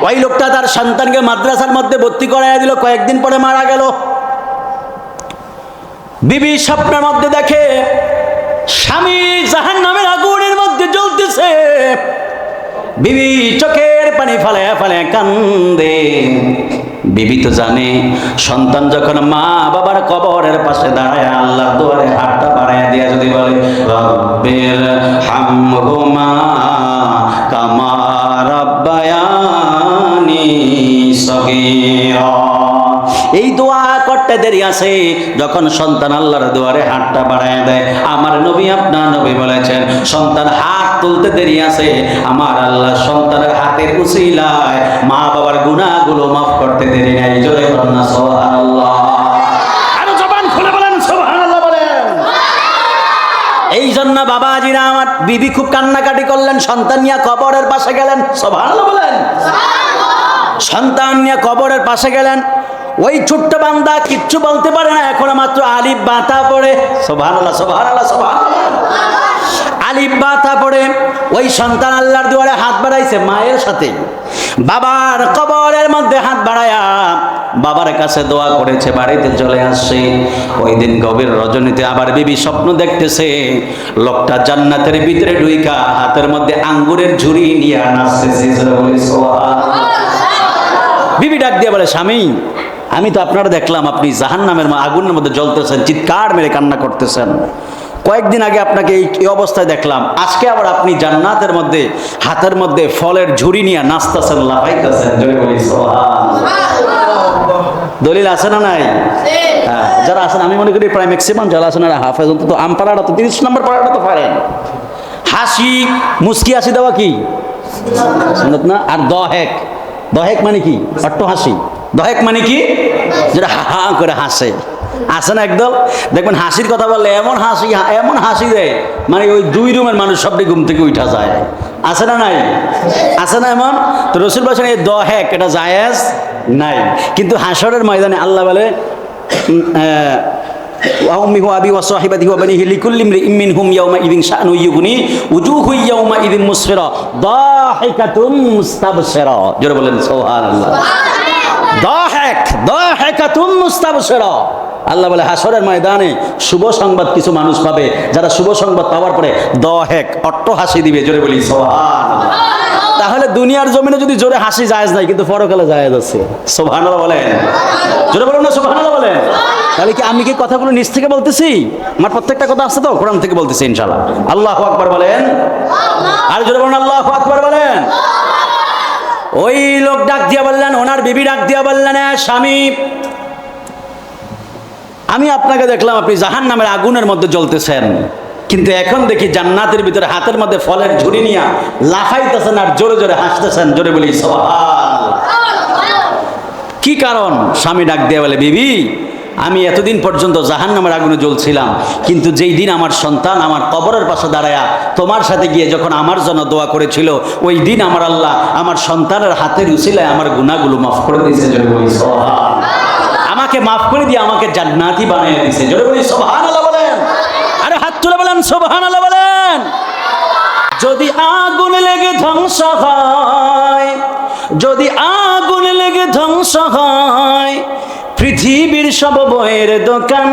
ওই লোকটা তার সন্তানকে মাদ্রাসার মধ্যে ভর্তি করাইয়া দিল, কয়েকদিন পরে মারা গেল। বিবি স্বপ্নের মধ্যে দেখে স্বামী জাহান্নামের আগুনের মধ্যে জ্বলতেছে। বিবি চোখের পানি ফালায়া ফালায়া কান্দে। বিবি তো জানে, সন্তান যখন মা বাবার কবরের পাশে দাঁড়ায় আল্লাহর দুয়ারে হাতটা বাড়াইয়া দিয়া যদি বলে, রব্বির হামহুমা কামা রাব্বায়ানি সগীরা, এই দোয়া করতে দেরি আছে। যখন সন্তান আল্লাহর দুয়ারে হাতটা বাড়ায় দেয়, আমার নবী আপনার নবী বলেছেন, সন্তান হাত তুলতে দেরি আছে, আমার আল্লাহ সন্তানের হাতের উসিলায় মা বাবার গুনাহগুলো মাফ করতে দেরি নাই। জোরে বলেন না সুবহানাল্লাহ। আরো জবান খুলে বলেন সুবহানাল্লাহ বলেন। এই জন্য বাবাজিরা আমার, বিবি খুব কান্নাকাটি করলেন, সন্তান নিয়ে কবরের পাশে গেলেন। সুবহানাল্লাহ বলেন। সন্তান নিয়ে কবরের পাশে গেলেন। ওই ছোট্ট বান্দা কিচ্ছু বলতে পারে না, এখন মাত্র আলিফ বাতা পড়ে। সুবহানাল্লাহ সুবহানাল্লাহ সুবহানাল্লাহ। আলিফ বাতা পড়ে ওই সন্তান আল্লাহর দুয়ারে হাত বাড়াইছে মায়ের সাথে। বাবার কবরের মধ্যে হাত বাড়ায়া বাবার কাছে দোয়া করেছে, বাড়িতে চলে আসছে। ওই দিন গভীর রজনীতে আবার বিবি স্বপ্ন দেখতেছে, লোকটা জান্নাতের ভিতরে ঢুইকা হাতের মধ্যে আঙ্গুরের ঝুড়ি নিয়ে নাচতেছে। বিবি ডাক দিয়ে বলে, স্বামী আমি তো আপনারা দেখলাম আপনি জাহান্নামের আগুনের মধ্যে জ্বলতেছেন, চিৎকার মেরে কান্না করতেছেন। কয়েকদিন আগে আপনাকে এই অবস্থায় দেখলাম, আজকে আবার আপনি জান্নাতের মধ্যে হাতের মধ্যে ফলের ঝুড়ি নিয়ে নাচতেছেন, লাফাইতেছেন। দলিল আছে না নাই? হ্যাঁ, যারা আছেন আমি মনে করি প্রায় ম্যাক্সিমাম যারা আছেন হাফেজ, অন্তত আমপাড়াটা তো 30 নম্বর পাড়াটা তো পারেন। হাসি মুস্কি হাসি দেওয়া কি সুন্নাত না? আর দহেক, দহেক মানে কি? অট্ট হাসি। দহেক মানে কি? যেটা হা হা করে হাসে, আসে না একদল, দেখবেন হাসির কথা বললে এমন হাসি দেয়, মানে ওই 2 রুমের মানুষ সবটি ঘুম থেকে উঠা যায়। আছে না নাই? আছে না এমন? তো রসুল বলেছেন এই দহেক এটা জায়েজ নাই। কিন্তু হাসরের ময়দানে আল্লাহ বলে, وأمه وأبي وصاحبته وبنيه لكل امرئ منهم يومئذ شأن يغنيه وجوه يومئذ مسفرة ضاحكة مستبشرة। জোরে বলেন সুবহানাল্লাহ। ضاحكة مستبشرة। আল্লাহ বলে হাসরের ময়দানে শুভ সংবাদ কিছু মানুষ পাবে, যারা শুভ সংবাদ পাওয়ার পরে দহেক অট্ট হাসি দিবে। জোরে বলি সুবহানাল্লাহ। তাহলে দুনিয়ার জমিনে যদি জোরে হাসি জায়েজ নাই, কিন্তু পরকালে জায়েজ আছে। সুবহানাল্লাহ বলেন, জোরে বলুন না সুবহানাল্লাহ বলেন। তাহলে কি আমি কি কথাগুলো নিজ থেকে বলতেছি? আমার প্রত্যেকটা কথা আছে তো কোরআন থেকে বলতেছি ইনশাআল্লাহ। আল্লাহু আকবার বলেন, আর জোরে বলুন আল্লাহু আকবার বলেন। ওই লোক ডাক দিয়া বললেন, ওনার বিবি ডাক দিয়া বললেন, স্বামী, আমি আপনাকে দেখলাম আপনি জাহান্নামের আগুনের মধ্যে জ্বলতেছেন, কিন্তু এখন দেখি জান্নাতের ভিতরে হাতের মধ্যে ফলের ঝুড়ি নিয়ে লাফাইতেছেন আর জোরে জোরে হাসতেছেন। জোরে বলি সুবহানাল্লাহ। কি কারণ? স্বামী ডাক দিয়ে বলে, বিবি, আমি এতদিন পর্যন্ত জাহান্নামের আগুনে জ্বলছিলাম, কিন্তু যেই দিন আমার সন্তান আমার কবরের পাশে দাঁড়ায়া তোমার সাথে গিয়ে যখন আমার জন্য দোয়া করেছিল, ওই দিন আমার আল্লাহ আমার সন্তানের হাতের উসিলায় আমার গুনাহগুলো মাফ করে দিয়েছে। জোরে বলি সুবহানাল্লাহ। আমাকে মাফ করে দিয়ে আমাকে জান্নাতি বানিয়ে দিয়েছে। জোরে বলি সুবহানাল্লাহ বলেন। আরে হাত তুলে বলেন সুবহানাল্লাহ বলেন। যদি আগুন লেগে ধ্বংস হয়, যদি আগুন লেগে ধ্বংস হয়, পৃথিবীর সব বইয়ের দোকান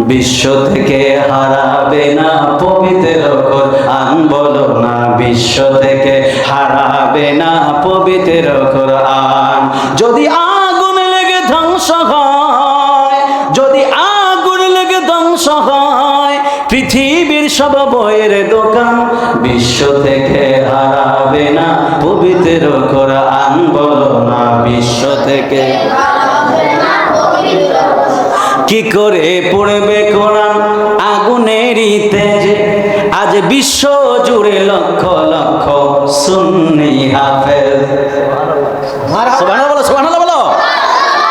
বিশ্ব থেকে হারাবে না পবিত্র কোরআন। বলো না, বিশ্ব থেকে হারাবে না পবিত্র কোরআন। যদি আগুন লেগে ধ্বংস হয়, যদি আগুন লেগে ধ্বংস হয়, পৃথিবীর সব বইয়ের দোকান বিশ্ব থেকে হারাবে না পবিত্র কোরআন। বলো না, বিশ্ব থেকে কি করে পড়বে কোরআন আগুনেরই তেজে? আজ বিশ্ব জুড়ে লক্ষ লক্ষ সুন্নি হাফেজ। সুবহানাল্লাহ বলো, সুবহানাল্লাহ বলো।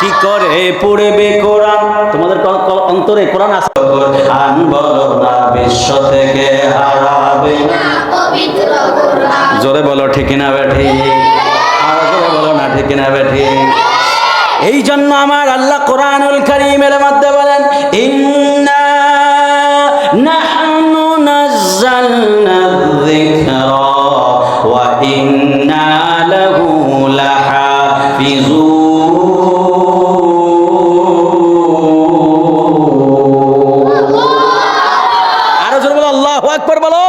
কি করে পড়বে কোরআন? তোমাদের অন্তরে কোরআন আছে? কোরআন বলো না, বিশ্ব থেকে হারাবে না পবিত্র কোরআন। জোরে বলো ঠিক না বেঠি? আর জোরে বলো না ঠিক না বেঠি? এই জন্য আমার আল্লাহ কোরআনুল কারীমের মধ্যে বলেন, ইন্না নাহনু নাযালনা যিকরা ওয়া ইন্না লাহু লাহাফিজুন। আরো জোরে বলো আল্লাহু আকবার বলো।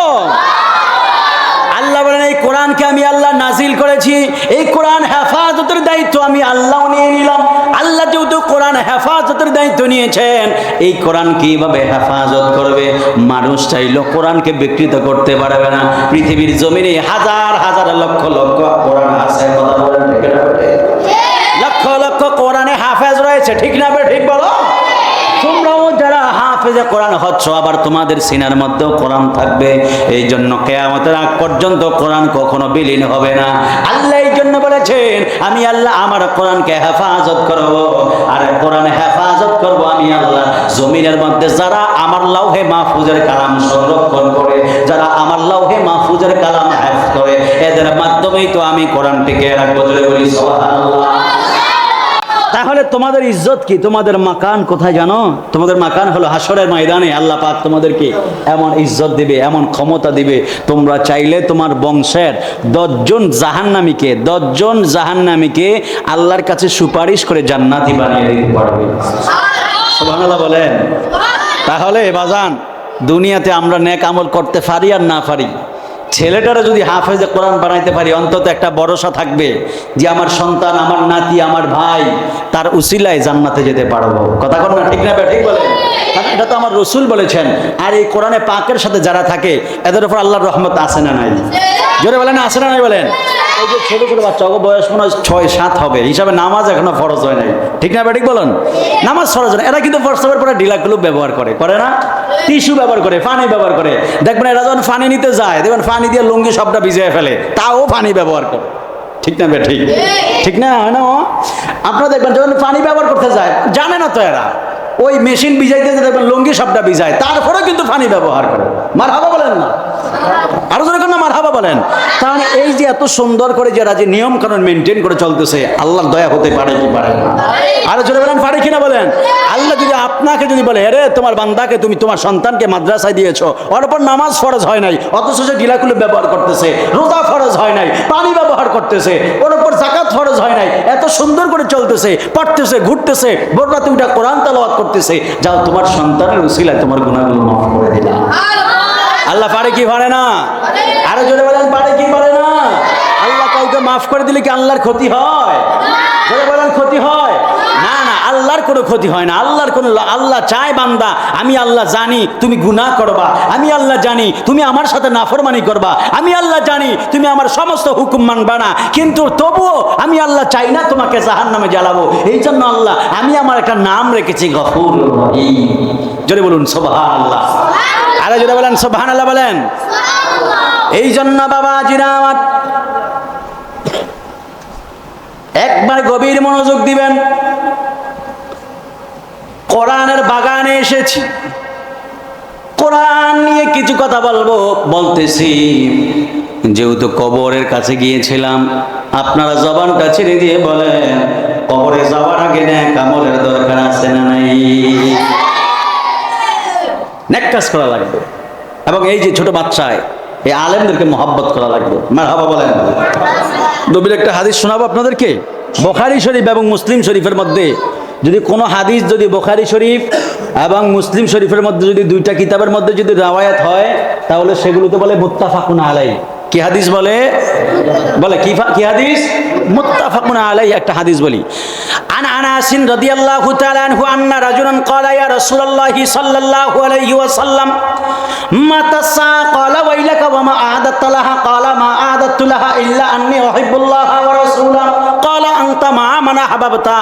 আল্লাহ বলেন, এই কোরআনকে আমি আল্লাহ নাজিল করেছি, এই কোরআন হেফাজতের দায়িত্ব আমি আল্লাহ নিয়ে নিলাম। আল্লাহ যেহেতু কোরআন হেফাজতের দায়িত্ব নিয়েছেন, এই কোরআন কিভাবে হেফাজত করবে? মানুষ চাইলেও কোরআনকে বিকৃত করতে পারবে না। পৃথিবীর জমিনে হাজার হাজার লক্ষ লক্ষ কোরআন আছে, কথা বলেন ঠিক না? লক্ষ লক্ষ কোরআনে হাফেজ রয়েছে, ঠিক না? ঠিক বলো। তোমরাও যারা হাফেজে কোরআন হচ্ছ, আবার তোমাদের সিনার মধ্যেও কোরআন থাকবে। এই জন্য কিয়ামতের আগ পর্যন্ত কোরআন কখনো বিলীন হবে না। আল্লাহ এই জন্য বলেছেন, আমি আল্লাহ আমার কোরআনকে হেফাজত করব। আর কোরআন হেফাজত করব আমি আল্লাহ জমিনের মধ্যে যারা আমার লাউহে মাহফুজের কালাম সংরক্ষণ করে, যারা আমার লাউহে মাহফুজের কালাম হেফাজত করে, এদের মাধ্যমেই তো আমি কোরআনটিকে রাখবো। জোরে বলি সুবহানাল্লাহ। তাহলে তোমাদের ইজ্জত কি? তোমাদের মাকান কোথায় জানো? তোমাদের মাকান হলো হাসরের ময়দানে। আল্লাহ পাক তোমাদেরকে এমন ইজ্জত দিবে, এমন ক্ষমতা দিবে, তোমরা চাইলে তোমার বংশের 10 জন জাহান্নামীকে আল্লাহর কাছে সুপারিশ করে জান্নাতি বানিয়ে দিতে পারবে। সুবহানাল্লাহ বলেন। তাহলে বাজান, দুনিয়াতে আমরা নেক আমল করতে পারি আর না পারি, ছেলেটারা যদি হাফেজে কোরআন বানাইতে পারি, অন্তত একটা ভরসা থাকবে যে আমার সন্তান, আমার নাতি, আমার ভাই, তার উসিলায় জান্নাতে যেতে পারবো। কথা কর না ঠিক না? ঠিক বলে। এটা তো আমার রসুল বলেছেন। আর এই কোরআনে পাকের সাথে যারা থাকে, এদের উপর আল্লাহর রহমত আছে না নাই? জোরে বলেন, আছে না নাই বলেন? এই যে ছোট ছোট বাচ্চা, বয়স মনে হয় 6-7 হবে, হিসাবে নামাজ এখনো ফরজ হয় নাই, ঠিক না? ঠিক বলেন। নামাজ ফরজ হয়, এরা কিন্তু প্রস্রাবের পরে ঢিলাগুলো ব্যবহার করে না? টিস্যু ব্যবহার করে, পানি ব্যবহার করে। দেখবেন এরা যখন পানি নিতে যায়, দেখবেন পানি দিয়ে লুঙ্গি সবটা ভিজিয়ে ফেলে, তাও পানি ব্যবহার করে, ঠিক না? ঠিক ঠিক না? হয় না? আপনারা দেখবেন যখন পানি ব্যবহার করতে যায়, জানে না তো এরা, ওই মেশিন ভিজাইতে দেখবেন লুঙ্গি সবটা ভিজায়, তারপরে কিন্তু পানি ব্যবহার করে। মারহাবা বলেন না? আরো জোরে না মারহাবা বলেন। তাহলে এই যে এত সুন্দর করে যারা যে নিয়ম কানুন মেনটেন করে চলতেছে, আল্লাহর দয়া হতে পারে কি পারে না? আরো জোরে বলেন, পারে কিনা বলেন? আল্লাহ যদি আপনাকে যদি বলে, আরে তোমার বান্দাকে, তুমি তোমার সন্তানকে মাদ্রাসায় দিয়েছো, ওর উপর নামাজ ফরজ হয় নাই, অথচ সে ঢিলাকুলো ব্যবহার করতেছে, রোজা ফরজ হয় নাই, পানি ব্যবহার করতেছে, ওর উপর যাকাত ফরজ হয় নাই, এত সুন্দর করে চলতেছে, পড়তেছে, ঘুরতেছে, ভোর রাতে উঠা কোরআন তেলাওয়াত করতেছে, যাও তোমার সন্তানের উসিলায় তোমার গুনাহগুলো মাফ করে দিলাম। আল্লাহ পারে কি পারে না? আরো জোরে বলেন, পারে কি পারে না? আল্লাহ কাউকে মাফ করে দিলে কি আল্লাহর ক্ষতি হয়? বলে বলেন ক্ষতি হয়? না না, আল্লাহর কোনো ক্ষতি হয় না। আল্লাহ চায় বান্দা, আমি আল্লাহ জানি তুমি গুনাহ করবা, আমি আল্লাহ জানি তুমি আমার সাথে নাফরমানি করবা, আমি আল্লাহ জানি তুমি আমার সমস্ত হুকুম মানবা না, কিন্তু তবুও আমি আল্লাহ চাই না তোমাকে জাহান্নামে জ্বালাবো। এই জন্য আল্লাহ আমি আমার একটা নাম রেখেছি গফুর রহিম। জোরে বলুন সুবহানাল্লাহ। আরে জোরে বলেন সুবহানাল্লাহ বলেন। এই জন্য বাবাজিরা আমার একবার গভীর মনোযোগ দিবেন। কোরআনের বাগানে এসেছি, কোরআন নিয়ে কিছু কথা বলতেছি। যেহেতু কবরের কাছে গিয়েছিলাম, আপনারা জবানটা ছেড়ে দিয়ে বলেন, কবরে যাওয়ার আগে নেক আমলের দরকার আছে না নাই? নেক কাজ করা লাগবে। এবং এই যে ছোট বাচ্চায় এই আলেমদেরকে মহব্বত করা লাগবে। মারহাবা বলেন। নবীর একটা হাদিস শোনাবো আপনাদেরকে, বুখারী শরীফ এবং মুসলিম শরীফের মধ্যে যদি কোনো হাদিস যদি বুখারী শরীফ এবং মুসলিম শরীফের মধ্যে যদি দুইটা কিতাবের মধ্যে যদি রাওয়ায়াত হয়, তাহলে সেগুলোতে বলে মুত্তাফাকুন আলাইহি। কি হাদিস বলে? বলে কি হাদিস? মুত্তাফাকুন আলাইহি একটা হাদিস বলি। আন আনাস রাদিয়াল্লাহু তাআলা আনহু আন্না রাজুলান ক্বালা ইয়া রাসূলুল্লাহি সাল্লাল্লাহু আলাইহি ওয়াসাল্লাম মাতা সা ক্বালা ওয়াইলাকা ওয়া মা আ'দাত লাহা ক্বালা মা আ'দাতু লাহা ইল্লা আন্নী উহিব্বুল্লাহ ওয়া রাসূলাহু ক্বালা আনতা মা মান আহবাবতা।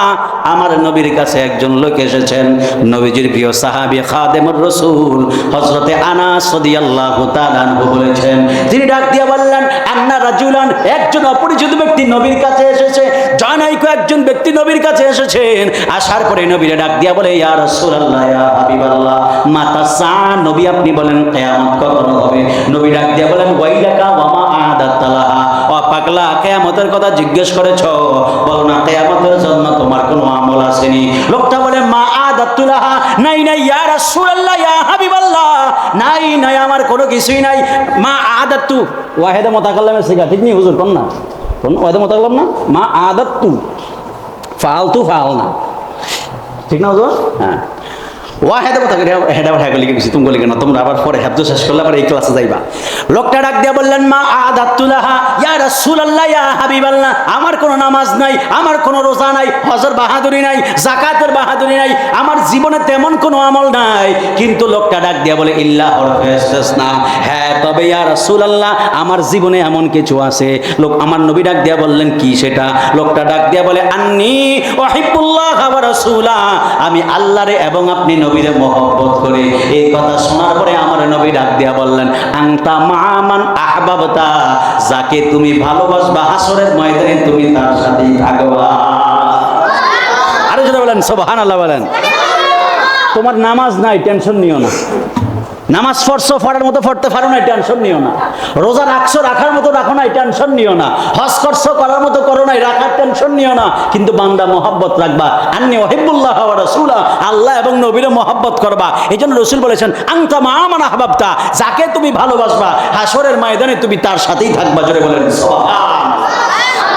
আমার নবীর কাছে একজন লোক এসেছেন, নবীজির প্রিয় সাহাবী খাদেমুর রাসূল হযরতে আনাস রাদিয়াল্লাহু তাআলা আনহু বলেছেন, তিনি ডাক দিয়ে বললেন, আন্না রাজুলান, একজন অপরিচিত ব্যক্তি নবীর কাছে এসেছে। জনৈক একজন ব্যক্তি নবীর কাছে এসেছেন। আসার পরে নবীরে ডাক দিয়া বলে, ইয়া রাসূলুল্লাহ, ইয়া হাবিবাল্লাহ, মাতা সা, নবী আপনি বলেন কিয়ামত কখন হবে? নবী ডাক দিয়া বলেন, ওয়াইলাকা ওয়া মা আ'দাত লাহা, ও পাগলা, কিয়ামতের কথা জিজ্ঞেস করেছো, বলো না কিয়ামতের জন্য তোমার কোনো আমল আসেনি? লোকটা বলে, মা আ'দাত লাহা, নাই নাই ইয়া রাসূলুল্লাহ, ইয়া হাবিবাল্লাহ, নাই নাই আমার কোনো কিছুই নাই। মা আ'দাতু ওয়াহিদা মুতাকাল্লামের সিগা, ঠিক নেই হুজুর? কোন না কোন ওয়াহিদা মুতাকাল্লাম না, মা আ'দাতু ফালতু ফাল না, ঠিক না হুজুর? হ্যাঁ, ওয়াহিদা মুতাকাল্লাম হেডা উঠা গলি কিছু তুমি গলি কেন? তোমরা আবার পরে হেফজ শেষ করলে আবার এই ক্লাসে যাইবা। লোকটা ডাক দিয়ে বললেন, মা আ'দাতু লাহা, ইয়া রাসূলুল্লাহ, ইয়া হাবিবাল্লাহ, আমার কোনো নামাজ নাই, আমার কোনো রোজা নাই, হজের বাহাদুরি নাই, যাকাতের বাহাদুরি নাই, আমার জীবনে তেমন কোনো আমল নাই। কিন্তু লোকটা ডাক দিয়ে বলে, ইল্লা হরফে ইসতিসনা, হ্যাঁ তবে ইয়া রাসূলুল্লাহ আমার জীবনে এমন কিছু আছে। আমার নবী ডাক দিয়ে বললেন, কি সেটা? লোকটা ডাক দিয়ে বলে, আন্নী উহিব্বুল্লাহ ওয়া রাসূলা, আমি আল্লাহরে এবং আপনি নবীরে মহব্বত করে। এই কথা শোনার পরে আমার নবী ডাক দিয়া বললেন, আনতা মা'মান আহবাবতা, যাকে তুমি ভালোবাসবা হাসরের ময়দানে তুমি তার সাথেই থাকবা। আরে যারা বলেন সুবহানাল্লাহ বলেন। তোমার নামাজ নাই, টেনশন নিও না। নামাজ পড়ছো, পড়ার মতো পড়তে পারো না, টেনশন নিও না। রোজা রাখছো, রাখার মতো রাখো না, টেনশন নিও না। হজ করছো, করার মতো করো নাই, রাখার টেনশন নিও না। কিন্তু বান্দা মহব্বত রাখবা, আন্নী উহিব্বুল্লাহ ওয়া রাসূলা, আল্লাহ এবং নবীরে মহব্বত করবা। এই জন্য রাসূল বলেছেন, আনতা মা মান আহবাবতা, যাকে তুমি ভালোবাসবা হাসরের ময়দানে তুমি তার সাথেই থাকবা। জোরে বলেন সুবহানাল্লাহ।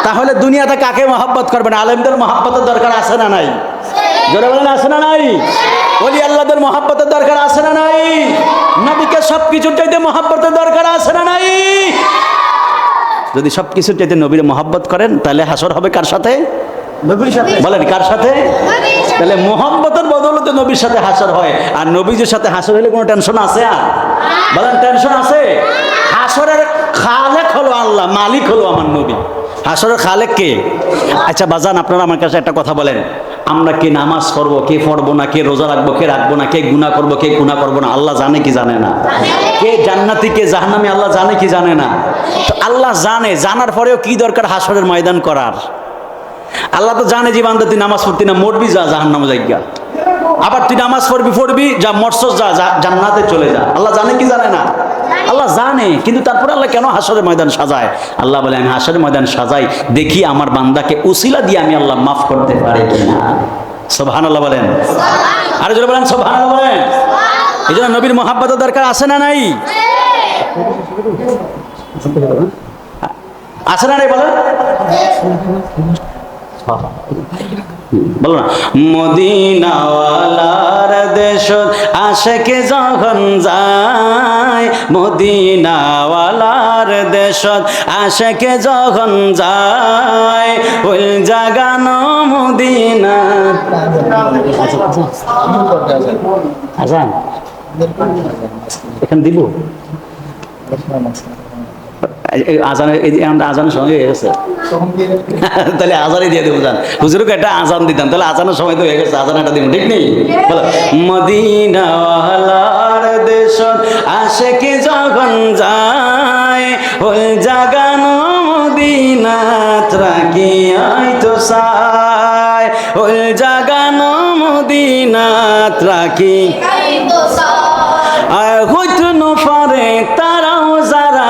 তাহলে দুনিয়াতে কাকে মহব্বত করবেন? আলেমদের মহব্বতের দরকার আছে না নাই? জোরে বলেন আছে না নাই? ওলি আল্লাহদের মহব্বতের দরকার আছে না নাই? নবীকে সবকিছুর চাইতে মহব্বতের দরকার আছে না নাই? যদি সবকিছুর চাইতে নবীর মহব্বত করেন, তাহলে হাসর হবে কার সাথে? নবীর সাথে। বলেন কার সাথে? তাহলে মহব্বতের বদৌলতে নবীর সাথে হাসর হয়। আর নবীর সাথে হাসর হলে কোনো টেনশন আছে? আর বলেন টেনশন আছে? হাসরের খালেক হলো আল্লাহ, মালিক হলো আমার নবী। হাসরের খালেক কে? আচ্ছা বাজান, আপনারা আমার কাছে একটা কথা বলেন, আমরা কে নামাজ পড়বো, কে পড়বো না, কে রোজা রাখবো, কে রাখবো না, কে গুনাহ করবো, কে গুনাহ করবো না, আল্লাহ জানে কি জানে না? কে জান্নাতি, কে জাহান্নামী, আল্লাহ জানে কি জানে না? তো আল্লাহ জানে, জানার পরেও কি দরকার হাসরের ময়দান করার? আল্লাহ তো জানে যে বান্দা তুই নামাজ পড়তি না, মরবি, যা জাহান্নামে যাইগা। আবার তুই নামাজ পড়বি, যা মরছস, যা জান্নাতে চলে যা। আল্লাহ জানে কি জানে না? আল্লাহ জানে, কিন্তু তারপরে আল্লাহ কেন হাসরের ময়দান সাজায়? আল্লাহ বলে, আমি হাসরের ময়দান সাজাই দেখি আমার বান্দাকে উসিলা দিয়ে আমি আল্লাহ মাফ করতে পারি কিনা। সুবহানাল্লাহ বলেন। আরে যারা বলেন সুবহানাল্লাহ বলেন। এই জন্য নবীর মহাব্বতের দরকার আছে না নাই? আছে না নাই বলেন? বলো না, মদিনাওয়ালার দেশ আশেকে যখন যায়, মদিনাওয়ালার দেশ আশেকে যখন যায়, ওই জাগানো মদিনা। আজান এখানে দিব, আজানের আজানের সময় হয়ে গেছে, তাহলে আজানই দিয়ে দেবো। জান হুজুরকে একটা আজান দিতাম, তাহলে আজানের সময় তো হয়ে গেছে, আজান একটা দিব, ঠিক নেই? বলো, মদিনাওয়ালার দেশ আশেকে যখন যায়, ওই জাগানো মদিনাত রাখি আইতো সাই, ওই জাগানো মদিনাত রাখি হইতো নফারে তারাও যারা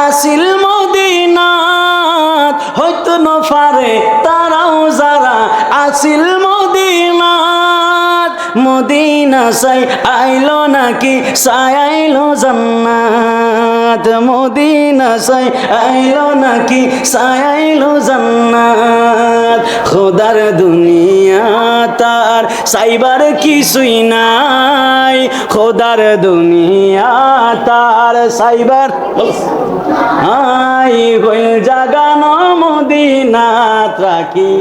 আসিল মদিনাত, হইতো নফারে তারাও যারা আসিল মদিনাত, মদিনা সাই আইলো নাকি সাই আইলো জান্নাত, মদিনা সাই আইলো নাকি সাই আইলো জান্নাত। খোদার দুনিয়া তার সাইবার কিছুই নাই, খোদার দুনিয়া তার সাইবার আই হইল জাগানো মদিনাত রাখি।